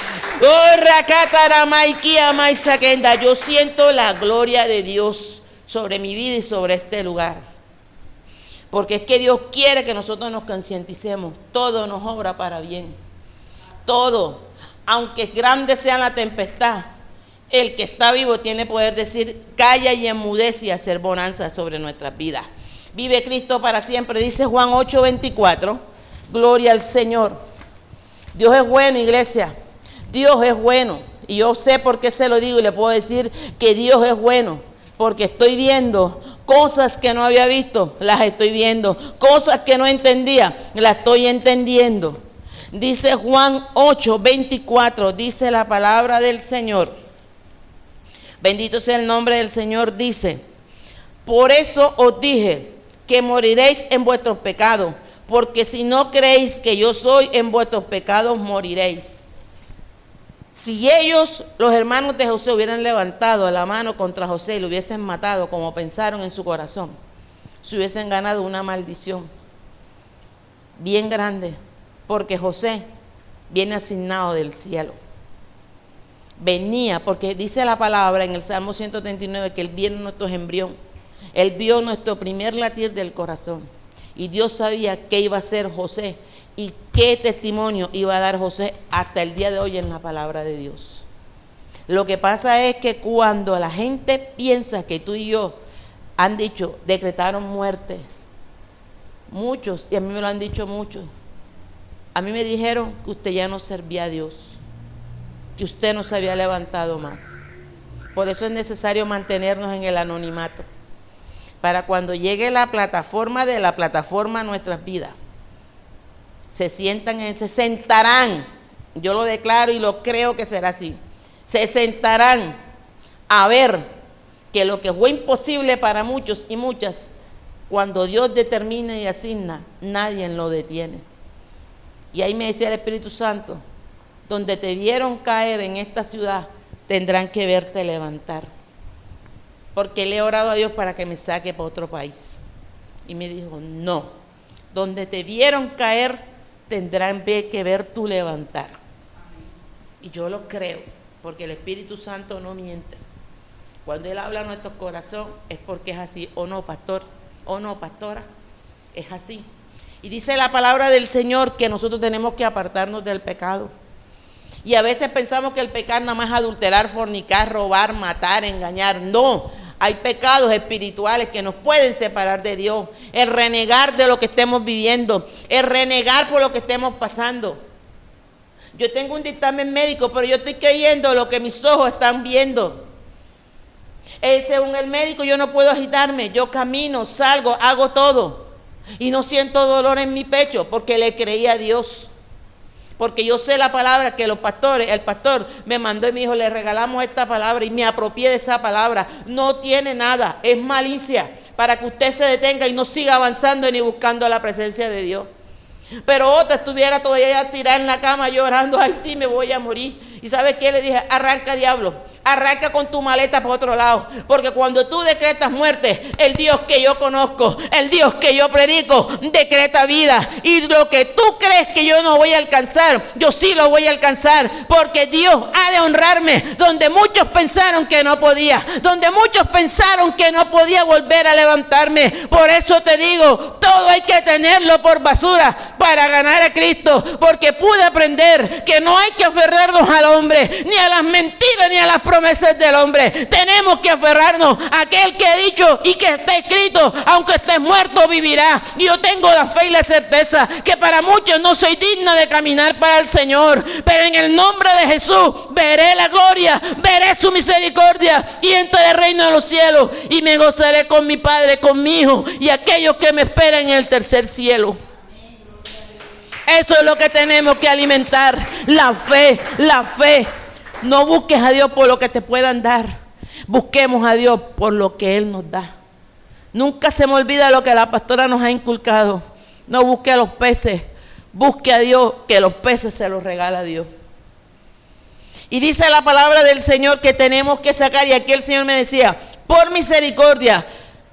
Yo siento la gloria de Dios sobre mi vida y sobre este lugar. Porque es que Dios quiere que nosotros nos concienticemos. Todo nos obra para bien. Todo. Aunque grande sea la tempestad, el que está vivo tiene poder decir, calla y enmudece y hacer bonanza sobre nuestras vidas. Vive Cristo para siempre, dice Juan 8:24. Gloria al Señor. Dios es bueno, iglesia. Dios es bueno. Y yo sé por qué se lo digo y le puedo decir que Dios es bueno. Porque estoy viendo cosas que no había visto, las estoy viendo. Cosas que no entendía, las estoy entendiendo. Dice Juan 8:24, dice la palabra del Señor. Bendito sea el nombre del Señor, dice, por eso os dije que moriréis en vuestros pecados, porque si no creéis que yo soy, en vuestros pecados moriréis. Si ellos, los hermanos de José, hubieran levantado la mano contra José y lo hubiesen matado como pensaron en su corazón, se hubiesen ganado una maldición bien grande, porque José viene asignado del cielo. Venía, porque dice la palabra en el Salmo 139 que él vio nuestro embrión, él vio nuestro primer latir del corazón. Y Dios sabía qué iba a hacer José y qué testimonio iba a dar José hasta el día de hoy en la palabra de Dios. Lo que pasa es que cuando la gente piensa que tú y yo han dicho, decretaron muerte, muchos, y a mí me lo han dicho muchos, a mí me dijeron que usted ya no servía a Dios, que usted no se había levantado más. Por eso es necesario mantenernos en el anonimato. para cuando llegue la plataforma de la plataforma a nuestras vidas, se sentarán, yo lo declaro y lo creo que será así, se sentarán a ver que lo que fue imposible para muchos y muchas, cuando Dios determina y asigna, nadie lo detiene. Y ahí me decía el Espíritu Santo, donde te vieron caer en esta ciudad, tendrán que verte levantar. Porque le he orado a Dios para que me saque para otro país. Y me dijo, no, donde te vieron caer, tendrán que ver tu levantar. Y yo lo creo, porque el Espíritu Santo no miente. Cuando Él habla a nuestro corazón, es porque es así, o no, pastor, o no, pastora, es así. Y dice la palabra del Señor que nosotros tenemos que apartarnos del pecado. Y a veces pensamos que el pecado nada más es adulterar, fornicar, robar, matar, engañar. No, hay pecados espirituales que nos pueden separar de Dios. El renegar de lo que estemos viviendo, el renegar por lo que estemos pasando. Yo tengo un dictamen médico, pero yo estoy creyendo lo que mis ojos están viendo. Según el médico yo no puedo agitarme, yo camino, salgo, hago todo y no siento dolor en mi pecho porque le creí a Dios. Porque yo sé la palabra que los pastores, el pastor me mandó y me dijo, le regalamos esta palabra y me apropié de esa palabra. No tiene nada, es malicia para que usted se detenga y no siga avanzando ni buscando la presencia de Dios. Pero otra estuviera todavía tirada en la cama llorando, ay sí, me voy a morir. ¿Y sabe qué? Le dije, arranca, diablo, arranca con tu maleta para otro lado, porque cuando tú decretas muerte, el Dios que yo conozco, el Dios que yo predico, decreta vida. Y lo que tú crees que yo no voy a alcanzar, yo sí lo voy a alcanzar, porque Dios ha de honrarme donde muchos pensaron que no podía, donde muchos pensaron que no podía volver a levantarme. Por eso te digo, todo hay que tenerlo por basura para ganar a Cristo, porque pude aprender que no hay que aferrarnos al hombre, ni a las mentiras, ni a las promesas del hombre. Tenemos que aferrarnos a aquel que ha dicho y que está escrito, aunque estés muerto vivirá. Y yo tengo la fe y la certeza que para muchos no soy digna de caminar para el Señor, pero en el nombre de Jesús veré la gloria, veré su misericordia y entraré al reino de los cielos y me gozaré con mi Padre, con mi Hijo y aquellos que me esperan en el tercer cielo. Eso es lo que tenemos que alimentar, la fe, la fe. No busques a Dios por lo que te puedan dar. Busquemos a Dios por lo que Él nos da. Nunca se me olvida lo que la pastora nos ha inculcado. No busque a los peces. Busque a Dios, que los peces se los regala a Dios. Y dice la palabra del Señor que tenemos que sacar. Y aquí el Señor me decía, por misericordia,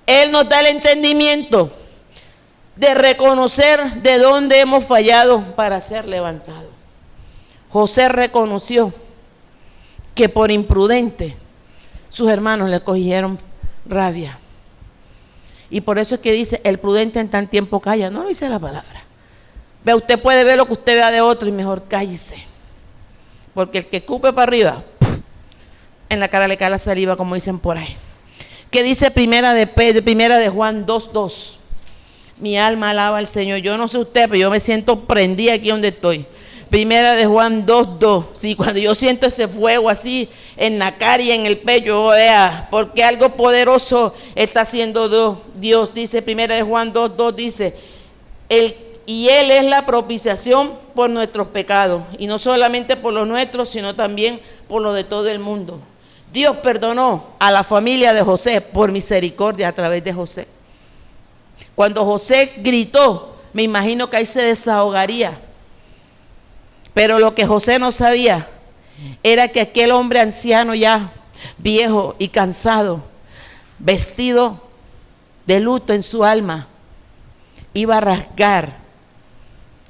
Él nos da el entendimiento de reconocer de dónde hemos fallado para ser levantados. José reconoció que por imprudente sus hermanos le cogieron rabia. Y por eso es que dice, el prudente en tan tiempo calla. No lo dice la palabra. Vea, usted puede ver lo que usted vea de otro y mejor cállese. Porque el que escupe para arriba, en la cara le cae la saliva, como dicen por ahí. ¿Qué dice primera de Juan 2:2? Mi alma alaba al Señor. Yo no sé usted, pero yo me siento prendida aquí donde estoy. Primera de Juan 2:2. Sí, cuando yo siento ese fuego así en la cara y en el pecho, vea, porque algo poderoso está haciendo Dios. Dice primera de Juan 2:2, dice, y Él es la propiciación por nuestros pecados. Y no solamente por los nuestros, sino también por los de todo el mundo. Dios perdonó a la familia de José por misericordia a través de José. Cuando José gritó, me imagino que ahí se desahogaría. Pero lo que José no sabía era que aquel hombre anciano ya, viejo y cansado, vestido de luto en su alma, iba a rasgar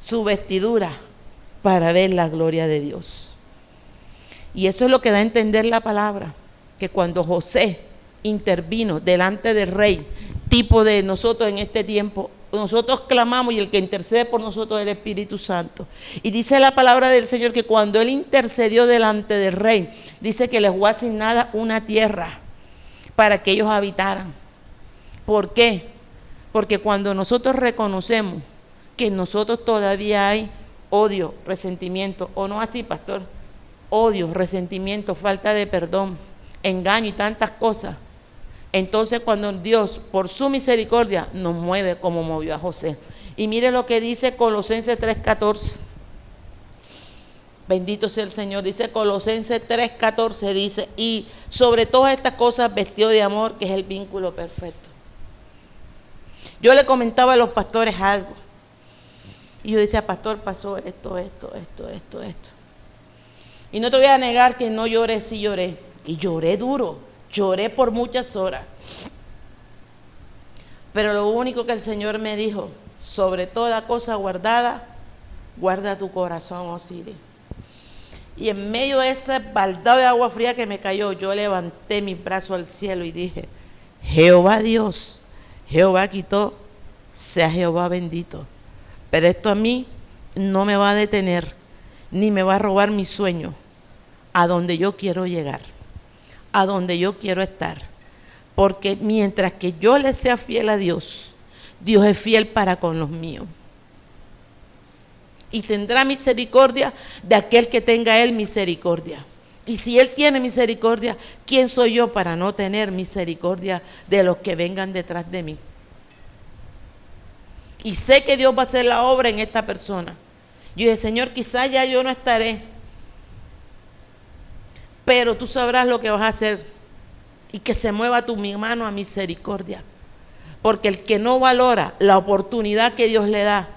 su vestidura para ver la gloria de Dios. Y eso es lo que da a entender la palabra, que cuando José intervino delante del rey, tipo de nosotros en este tiempo, nosotros clamamos y el que intercede por nosotros es el Espíritu Santo. Y dice la palabra del Señor que cuando Él intercedió delante del rey, dice que les fue asignada una tierra para que ellos habitaran. ¿Por qué? Porque cuando nosotros reconocemos que en nosotros todavía hay odio, resentimiento, o no así, pastor, odio, resentimiento, falta de perdón, engaño y tantas cosas, Entonces cuando Dios, por su misericordia, nos mueve como movió a José. Y mire lo que dice Colosenses 3:14. Bendito sea el Señor. Dice Colosenses 3:14, dice, y sobre todas estas cosas vestido de amor, que es el vínculo perfecto. Yo le comentaba a los pastores algo. Y yo decía, pastor, pasó esto. Y no te voy a negar que no lloré, sí lloré. Y lloré duro, lloré por muchas horas. Pero lo único que el Señor me dijo, sobre toda cosa guardada, guarda tu corazón, Osiris. Y en medio de ese baldado de agua fría que me cayó, yo levanté mis brazos al cielo y dije, Jehová Dios, Jehová quitó, sea Jehová bendito. Pero esto a mí no me va a detener, ni me va a robar mi sueño, a donde yo quiero llegar, a donde yo quiero estar. Porque mientras que yo le sea fiel a Dios, Dios es fiel para con los míos. Y tendrá misericordia de aquel que tenga Él misericordia. Y si Él tiene misericordia, ¿quién soy yo para no tener misericordia de los que vengan detrás de mí? Y sé que Dios va a hacer la obra en esta persona. Yo dije, Señor, quizás ya yo no estaré, pero tú sabrás lo que vas a hacer. Y que se mueva tu mano a misericordia. Porque el que no valora la oportunidad que Dios le da,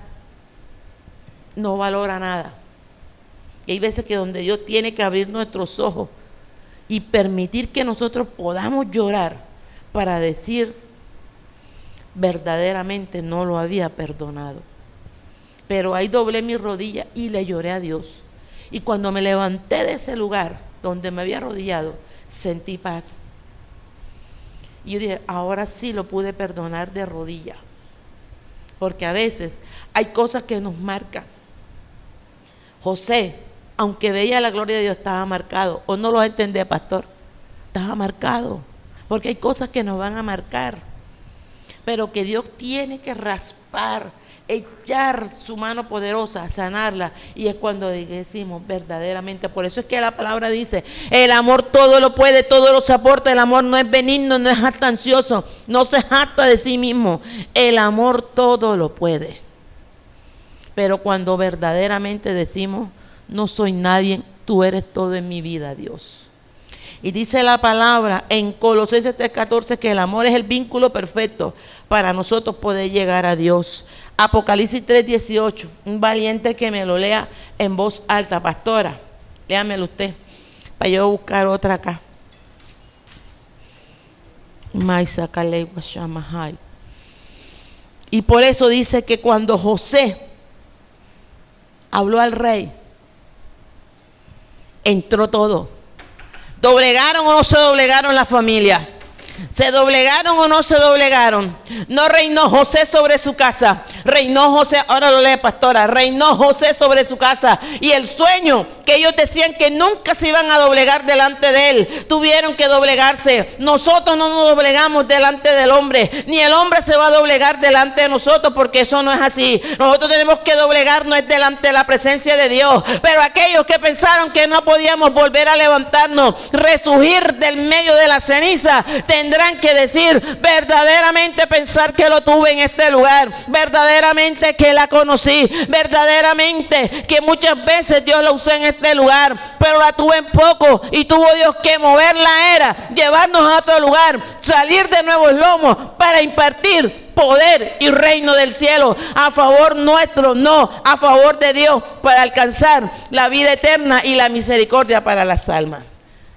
no valora nada. Y hay veces que donde Dios tiene que abrir nuestros ojos y permitir que nosotros podamos llorar para decir, verdaderamente no lo había perdonado. Pero ahí doblé mi rodilla y le lloré a Dios. Y cuando me levanté de ese lugar donde me había arrodillado, sentí paz. Y yo dije, ahora sí lo pude perdonar de rodilla. Porque a veces hay cosas que nos marcan. José, aunque veía la gloria de Dios, estaba marcado. ¿O no lo entendía, pastor? Estaba marcado. Porque hay cosas que nos van a marcar. Pero que Dios tiene que raspar, echar su mano poderosa, sanarla. Y es cuando decimos verdaderamente. Por eso es que la palabra dice, el amor todo lo puede, todo lo soporta. El amor no es benigno, no es jactancioso, no se jacta de sí mismo. El amor todo lo puede. Pero cuando verdaderamente decimos, no soy nadie, tú eres todo en mi vida, Dios. Y dice la palabra en Colosenses 3:14 que el amor es el vínculo perfecto para nosotros poder llegar a Dios. Apocalipsis 3:18, un valiente que me lo lea en voz alta. Pastora, léamelo usted, para yo buscar otra acá. Y por eso dice que cuando José habló al rey, entró todo. ¿Doblegaron o no se doblegaron la familia? ¿Se doblegaron o no se doblegaron? No reinó José sobre su casa. Reinó José, ahora lo lee pastora, reinó José sobre su casa. Y el sueño que ellos decían que nunca se iban a doblegar delante de él, tuvieron que doblegarse. Nosotros no nos doblegamos delante del hombre, ni el hombre se va a doblegar delante de nosotros, porque eso no es así. Nosotros tenemos que doblegarnos delante de la presencia de Dios. Pero aquellos que pensaron que no podíamos volver a levantarnos, resurgir del medio de la ceniza, tendrán que decir, verdaderamente pensar que lo tuve en este lugar, verdaderamente que la conocí, verdaderamente que muchas veces Dios la usó en este lugar, pero la tuve en poco y tuvo Dios que mover la era, llevarnos a otro lugar, salir de nuevos lomos para impartir poder y reino del cielo a favor nuestro, no a favor de Dios, para alcanzar la vida eterna y la misericordia para las almas.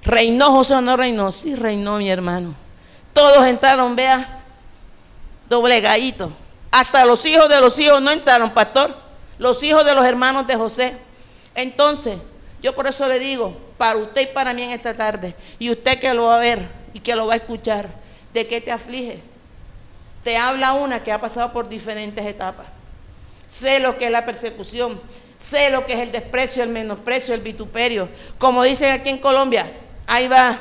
¿Reinó José o no reinó? Sí reinó, mi hermano. Todos entraron, vea, doblegaditos. Hasta los hijos de los hijos no entraron, pastor. Los hijos de los hermanos de José. Entonces, yo por eso le digo, para usted y para mí en esta tarde, y usted que lo va a ver y que lo va a escuchar, ¿de qué te aflige? Te habla una que ha pasado por diferentes etapas. Sé lo que es la persecución, sé lo que es el desprecio, el menosprecio, el vituperio. Como dicen aquí en Colombia, ahí va,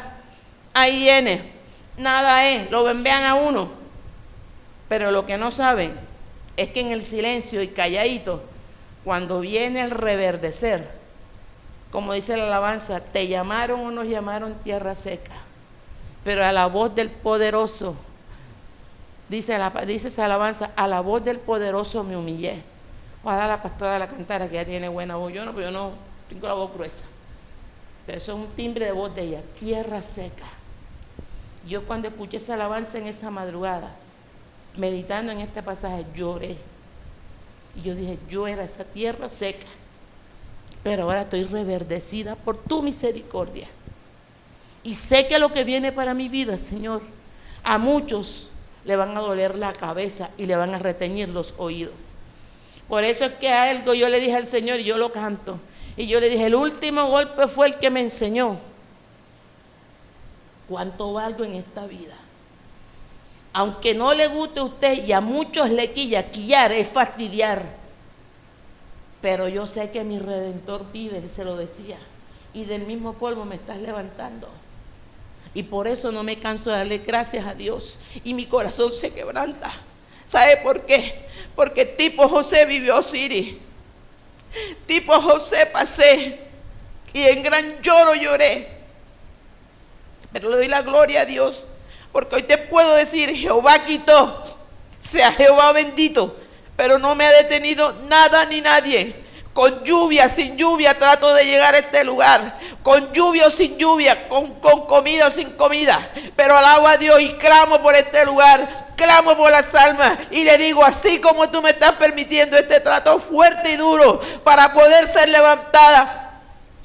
ahí viene. Nada es, lo envían a uno. Pero lo que no saben es que en el silencio y calladito, cuando viene el reverdecer, como dice la alabanza, te llamaron o nos llamaron tierra seca. pero a la voz del poderoso, dice esa alabanza, a la voz del poderoso me humillé. Ojalá la pastora la cantara, que ya tiene buena voz. Yo no tengo la voz gruesa, pero eso es un timbre de voz de ella. Tierra seca. Yo cuando escuché esa alabanza en esa madrugada, meditando en este pasaje, lloré. Y yo dije, yo era esa tierra seca, pero ahora estoy reverdecida por tu misericordia. Y sé que lo que viene para mi vida, Señor, a muchos le van a doler la cabeza y le van a reteñir los oídos. Por eso es que a algo yo le dije al Señor, y yo lo canto, y yo le dije, el último golpe fue el que me enseñó cuánto valgo en esta vida. Aunque no le guste a usted, y a muchos le quillar es fastidiar, pero yo sé que mi Redentor vive, se lo decía, y del mismo polvo me estás levantando. Y por eso no me canso de darle gracias a Dios, y mi corazón se quebranta. ¿Sabe por qué? Porque tipo José vivió Siri, tipo José pasé, y en gran lloro lloré, pero le doy la gloria a Dios, porque hoy te puedo decir, Jehová quitó, sea Jehová bendito, pero no me ha detenido nada ni nadie. Con lluvia, sin lluvia, trato de llegar a este lugar. Con lluvia o sin lluvia, con comida o sin comida. Pero alabo a Dios y clamo por este lugar, clamo por las almas. Y le digo, así como tú me estás permitiendo este trato fuerte y duro para poder ser levantada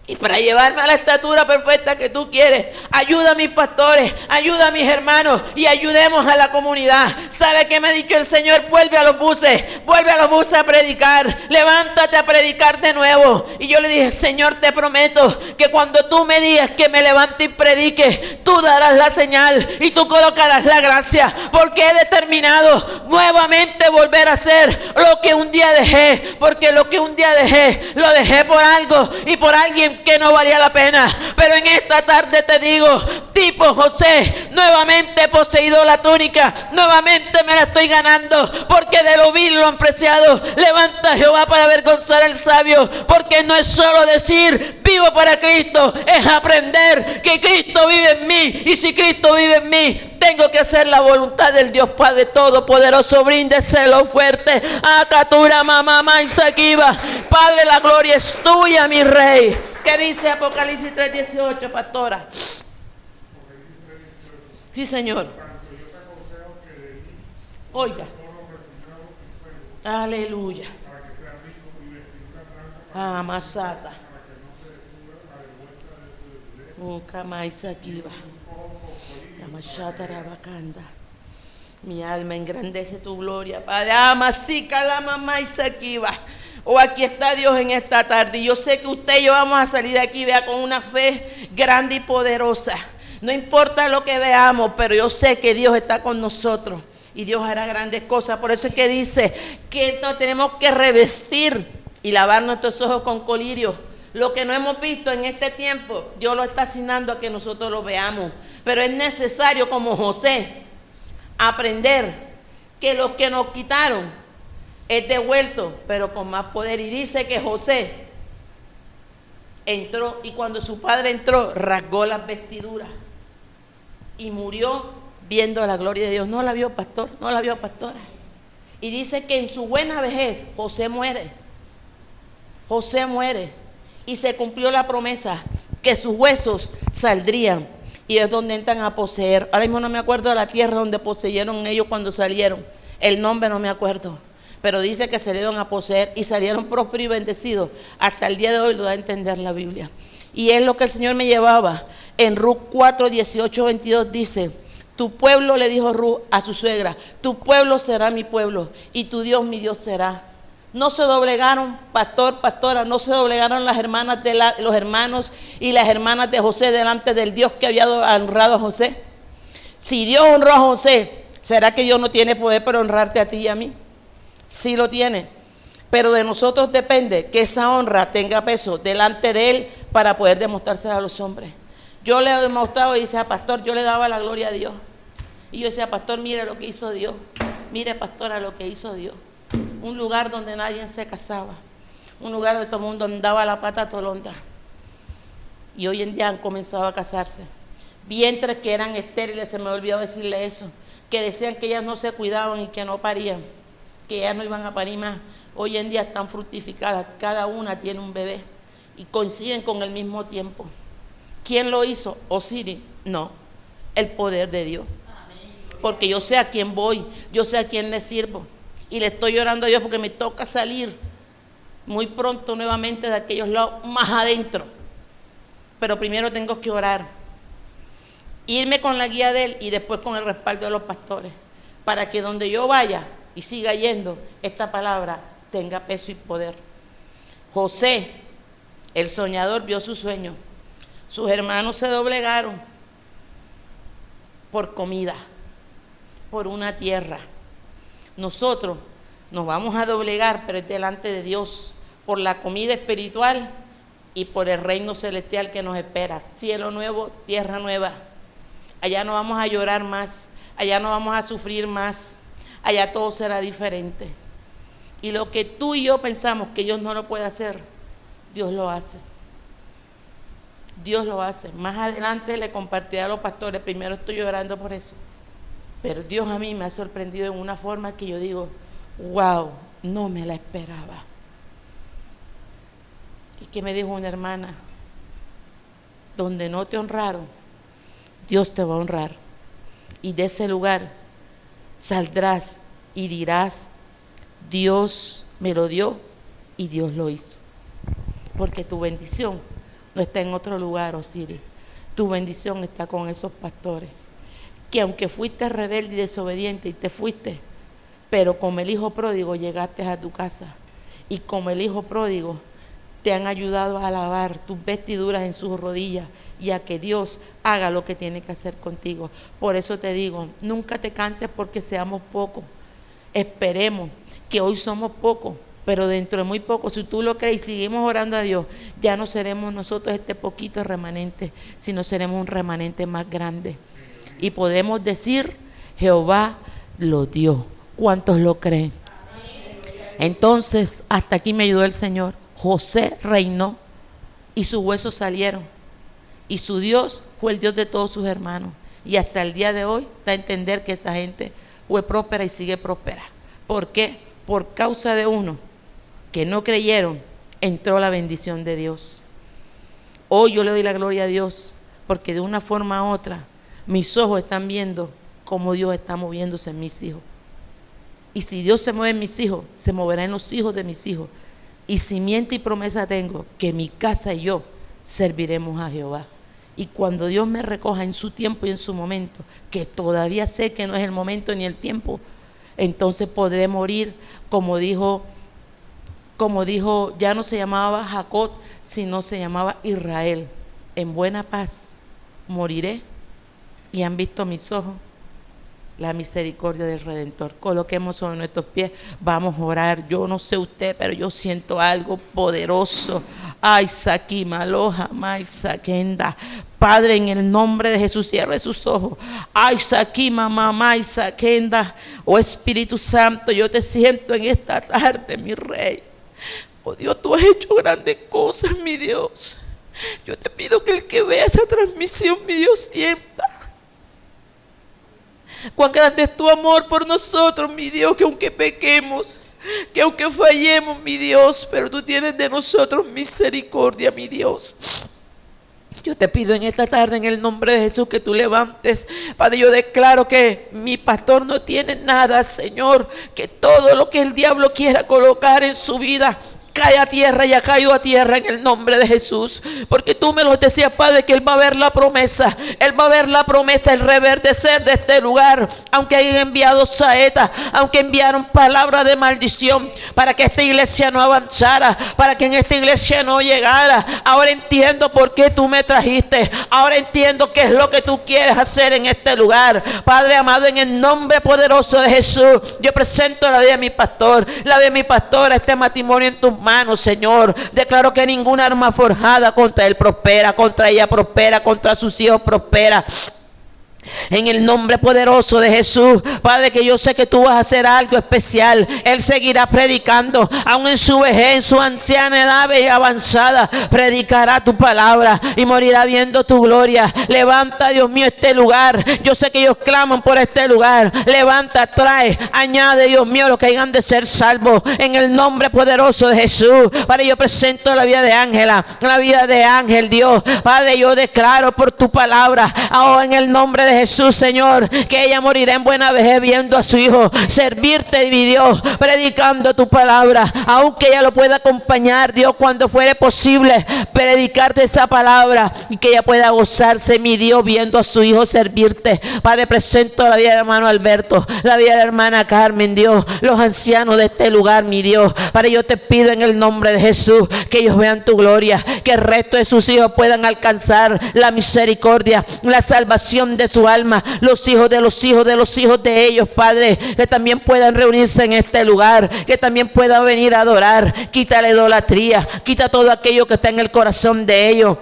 y para llevarme a la estatura perfecta que tú quieres, ayuda a mis pastores, ayuda a mis hermanos y ayudemos a la comunidad. ¿Sabe qué me ha dicho el Señor? Vuelve a los buses a predicar, levántate a predicar de nuevo. Y yo le dije, Señor, te prometo que cuando tú me digas que me levante y predique, tú darás la señal y tú colocarás la gracia, porque he determinado nuevamente volver a hacer lo que un día dejé, porque lo que un día dejé, lo dejé por algo y por alguien que no valía la pena. Pero en esta tarde te digo, tipo José, nuevamente he poseído la túnica, nuevamente me la estoy ganando, porque de lo vil lo han preciado. Levanta Jehová para avergonzar al sabio, porque no es solo decir vivo para Cristo, es aprender que Cristo vive en mí, y si Cristo vive en mí, tengo que hacer la voluntad del Dios Padre Todopoderoso. Bríndeselo fuerte. Acatura mamá Isaquiba. Padre, la gloria es tuya, mi Rey. ¿Qué dice Apocalipsis 3:18, pastora? Sí, Señor. Oiga. Aleluya. Masata. Isaquiba. Mi alma engrandece tu gloria, Padre. Amasica la mamá Isaquiba. Oh, aquí está Dios en esta tarde. Y yo sé que usted y yo vamos a salir de aquí, vea, con una fe grande y poderosa. No importa lo que veamos, pero yo sé que Dios está con nosotros y Dios hará grandes cosas. Por eso es que dice que tenemos que revestir y lavar nuestros ojos con colirio. Lo que no hemos visto en este tiempo, Dios lo está asignando a que nosotros lo veamos. Pero es necesario, como José, aprender que lo que nos quitaron es devuelto, pero con más poder. Y dice que José entró, y cuando su padre entró, rasgó las vestiduras y murió viendo la gloria de Dios. No la vio pastor, no la vio pastora. Y dice que en su buena vejez José muere. José muere y se cumplió la promesa que sus huesos saldrían, y es donde entran a poseer. Ahora mismo no me acuerdo de la tierra donde poseyeron ellos cuando salieron, el nombre no me acuerdo, pero dice que salieron a poseer y salieron prósperos y bendecidos. Hasta el día de hoy lo da a entender la Biblia, y es lo que el Señor me llevaba. En Ruth 4, 18, 22 dice: tu pueblo, le dijo Ruth a su suegra, tu pueblo será mi pueblo y tu Dios mi Dios será. No se doblegaron, pastor, pastora, no se doblegaron las hermanas los hermanos y las hermanas de José delante del Dios que había honrado a José. Si Dios honró a José, ¿será que Dios no tiene poder para honrarte a ti y a mí? Sí lo tiene, pero de nosotros depende que esa honra tenga peso delante de Él para poder demostrársela a los hombres. Yo le he demostrado y decía, pastor, yo le daba la gloria a Dios. Y yo decía, pastor, mire lo que hizo Dios. Mire, pastora, lo que hizo Dios. Un lugar donde nadie se casaba, un lugar donde todo el mundo andaba a la pata tolonda, y hoy en día han comenzado a casarse. vientres que eran estériles, se me olvidó decirle eso, que decían que ellas no se cuidaban y que no parían, que ellas no iban a parir más. Hoy en día están fructificadas, cada una tiene un bebé y coinciden con el mismo tiempo. ¿Quién lo hizo? Osiris. No, el poder de Dios. Porque yo sé a quién voy, yo sé a quién le sirvo y le estoy orando a Dios porque me toca salir muy pronto nuevamente de aquellos lados más adentro, pero primero tengo que orar, irme con la guía de Él y después con el respaldo de los pastores, para que donde yo vaya y siga yendo, esta palabra tenga peso y poder. José, el soñador, vio su sueño. Sus hermanos se doblegaron por comida, por una tierra. Nosotros nos vamos a doblegar, pero es delante de Dios, por la comida espiritual y por el reino celestial que nos espera. Cielo nuevo, tierra nueva. Allá no vamos a llorar más, allá no vamos a sufrir más, allá todo será diferente. Y lo que tú y yo pensamos que Dios no lo puede hacer, Dios lo hace. Dios lo hace. Más adelante le compartiré a los pastores, primero estoy orando por eso. Pero Dios a mí me ha sorprendido en una forma que yo digo, wow, no me la esperaba. ¿Y qué me dijo una hermana? Donde no te honraron, Dios te va a honrar. Y de ese lugar saldrás y dirás, Dios me lo dio y Dios lo hizo. Porque tu bendición no está en otro lugar, Osiris. Tu bendición está con esos pastores. Que aunque fuiste rebelde y desobediente y te fuiste, pero como el hijo pródigo llegaste a tu casa. Y como el hijo pródigo te han ayudado a lavar tus vestiduras en sus rodillas y a que Dios haga lo que tiene que hacer contigo. Por eso te digo, nunca te canses porque seamos pocos. Esperemos que hoy somos pocos, pero dentro de muy poco, si tú lo crees y seguimos orando a Dios, ya no seremos nosotros este poquito remanente, sino seremos un remanente más grande. Y podemos decir, Jehová lo dio. ¿Cuántos lo creen? Entonces, hasta aquí me ayudó el Señor. José reinó y sus huesos salieron. Y su Dios fue el Dios de todos sus hermanos. Y hasta el día de hoy da a entender que esa gente fue próspera y sigue próspera. ¿Por qué? Por causa de uno que no creyeron, entró la bendición de Dios. Hoy yo le doy la gloria a Dios, porque de una forma u otra, mis ojos están viendo cómo Dios está moviéndose en mis hijos. Y si Dios se mueve en mis hijos, se moverá en los hijos de mis hijos. Y simiente y promesa tengo que mi casa y yo serviremos a Jehová. Y cuando Dios me recoja en su tiempo y en su momento, que todavía sé que no es el momento ni el tiempo, entonces podré morir como dijo, ya no se llamaba Jacob, sino se llamaba Israel. En buena paz moriré y han visto mis ojos la misericordia del Redentor. Coloquemos sobre nuestros pies, vamos a orar. Yo no sé usted, pero yo siento algo poderoso. Ay, Sakima, Aloha, Mai, Sakenda. Padre, en el nombre de Jesús, cierre sus ojos. Ay, Sakima, Mamá, y Sakenda. Oh Espíritu Santo, yo te siento en esta tarde, mi Rey. Oh Dios, tú has hecho grandes cosas, mi Dios. Yo te pido que el que vea esa transmisión, mi Dios, sienta cuán grande es tu amor por nosotros, mi Dios, que aunque pequemos, que aunque fallemos, mi Dios, pero tú tienes de nosotros misericordia, mi Dios. Yo te pido en esta tarde, en el nombre de Jesús, que tú levantes. Padre, yo declaro que mi pastor no tiene nada, Señor, que todo lo que el diablo quiera colocar en su vida cae a tierra y ha caído a tierra en el nombre de Jesús, porque tú me lo decías, Padre, que Él va a ver la promesa, Él va a ver la promesa, el reverdecer de este lugar, aunque hayan enviado saetas, aunque enviaron palabras de maldición, para que esta iglesia no avanzara, para que en esta iglesia no llegara. Ahora entiendo por qué tú me trajiste, ahora entiendo qué es lo que tú quieres hacer en este lugar. Padre amado, en el nombre poderoso de Jesús, yo presento la vida de mi pastor, la de mi pastora, este matrimonio en tus manos, Señor. Declaro que ninguna arma forjada contra él prospera, contra ella prospera, contra sus hijos prospera. En el nombre poderoso de Jesús, Padre, que yo sé que tú vas a hacer algo especial. Él seguirá predicando, aún en su vejez, en su anciana edad y avanzada, predicará tu palabra y morirá viendo tu gloria. Levanta, Dios mío, este lugar. Yo sé que ellos claman por este lugar. Levanta, trae, añade, Dios mío, los que hayan de ser salvos. En el nombre poderoso de Jesús, Padre, yo presento la vida de Ángela, la vida de Ángel, Dios. Padre, yo declaro por tu palabra, ahora en el nombre de Jesús, Señor, que ella morirá en buena vejez viendo a su hijo servirte, mi Dios, predicando tu palabra, aunque ella lo pueda acompañar, Dios, cuando fuere posible, predicarte esa palabra y que ella pueda gozarse, mi Dios, viendo a su hijo servirte. Padre, presento la vida del hermano Alberto, la vida de la hermana Carmen, Dios, los ancianos de este lugar, mi Dios. Padre, yo te pido en el nombre de Jesús que ellos vean tu gloria, que el resto de sus hijos puedan alcanzar la misericordia, la salvación de su alma, los hijos de los hijos de los hijos de ellos, Padre, que también puedan reunirse en este lugar, que también puedan venir a adorar. Quita la idolatría, quita todo aquello que está en el corazón de ellos.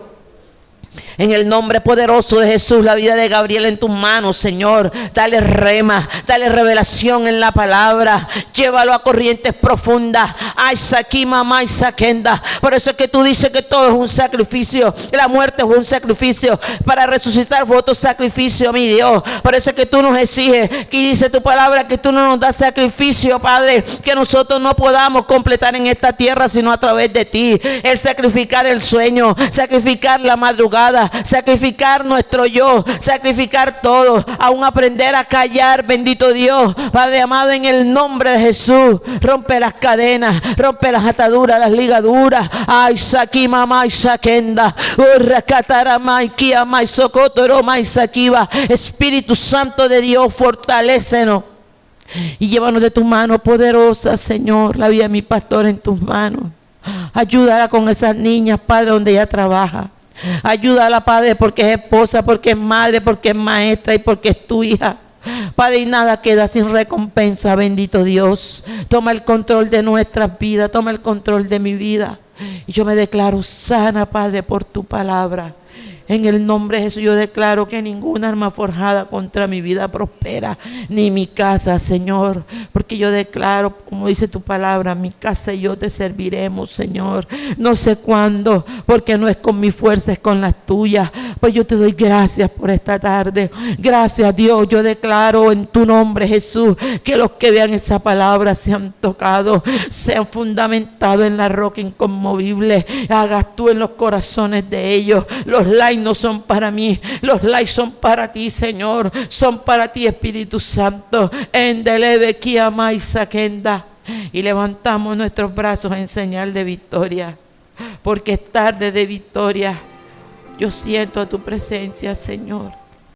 En el nombre poderoso de Jesús, la vida de Gabriel en tus manos, Señor. Dale rema, dale revelación en la palabra. Llévalo a corrientes profundas. Ay, Saquí, mamá, y Saquenda. Por eso es que tú dices que todo es un sacrificio. La muerte es un sacrificio. Para resucitar fue otro sacrificio, mi Dios. Por eso es que tú nos exiges, que dice tu palabra, que tú no nos das sacrificio, Padre, que nosotros no podamos completar en esta tierra, sino a través de ti. El sacrificar el sueño, sacrificar la madrugada, sacrificar nuestro yo, sacrificar todo, aún aprender a callar, bendito Dios. Padre amado, en el nombre de Jesús, rompe las cadenas, rompe las ataduras, las ligaduras. Ay, Saquí, mamá, y Saquenda, Urracatarama, y Kiama, y Socotoroma, y Saquiva. Espíritu Santo de Dios, fortalécenos y llévanos de tu mano poderosa, Señor. La vida de mi pastor en tus manos. Ayúdala con esas niñas, Padre, donde ella trabaja. Ayúdala, Padre, porque es esposa, porque es madre, porque es maestra y porque es tu hija. Padre, y nada queda sin recompensa, bendito Dios. Toma el control de nuestras vidas, toma el control de mi vida. Y yo me declaro sana, Padre, por tu palabra. En el nombre de Jesús yo declaro que ninguna arma forjada contra mi vida prospera, ni mi casa, Señor, porque yo declaro, como dice tu palabra, mi casa y yo te serviremos, Señor. No sé cuándo, porque no es con mi fuerza, es con las tuyas. Pues yo te doy gracias por esta tarde. Gracias, Dios. Yo declaro en tu nombre, Jesús, que los que vean esa palabra sean tocados, sean fundamentados en la roca inconmovible. Hagas tú en los corazones de ellos. Los likes no son para mí, los likes son para ti, Señor, son para ti, Espíritu Santo. Endeleve Kiama y Saquenda, y levantamos nuestros brazos en señal de victoria, porque es tarde de victoria. Yo siento tu presencia, Señor.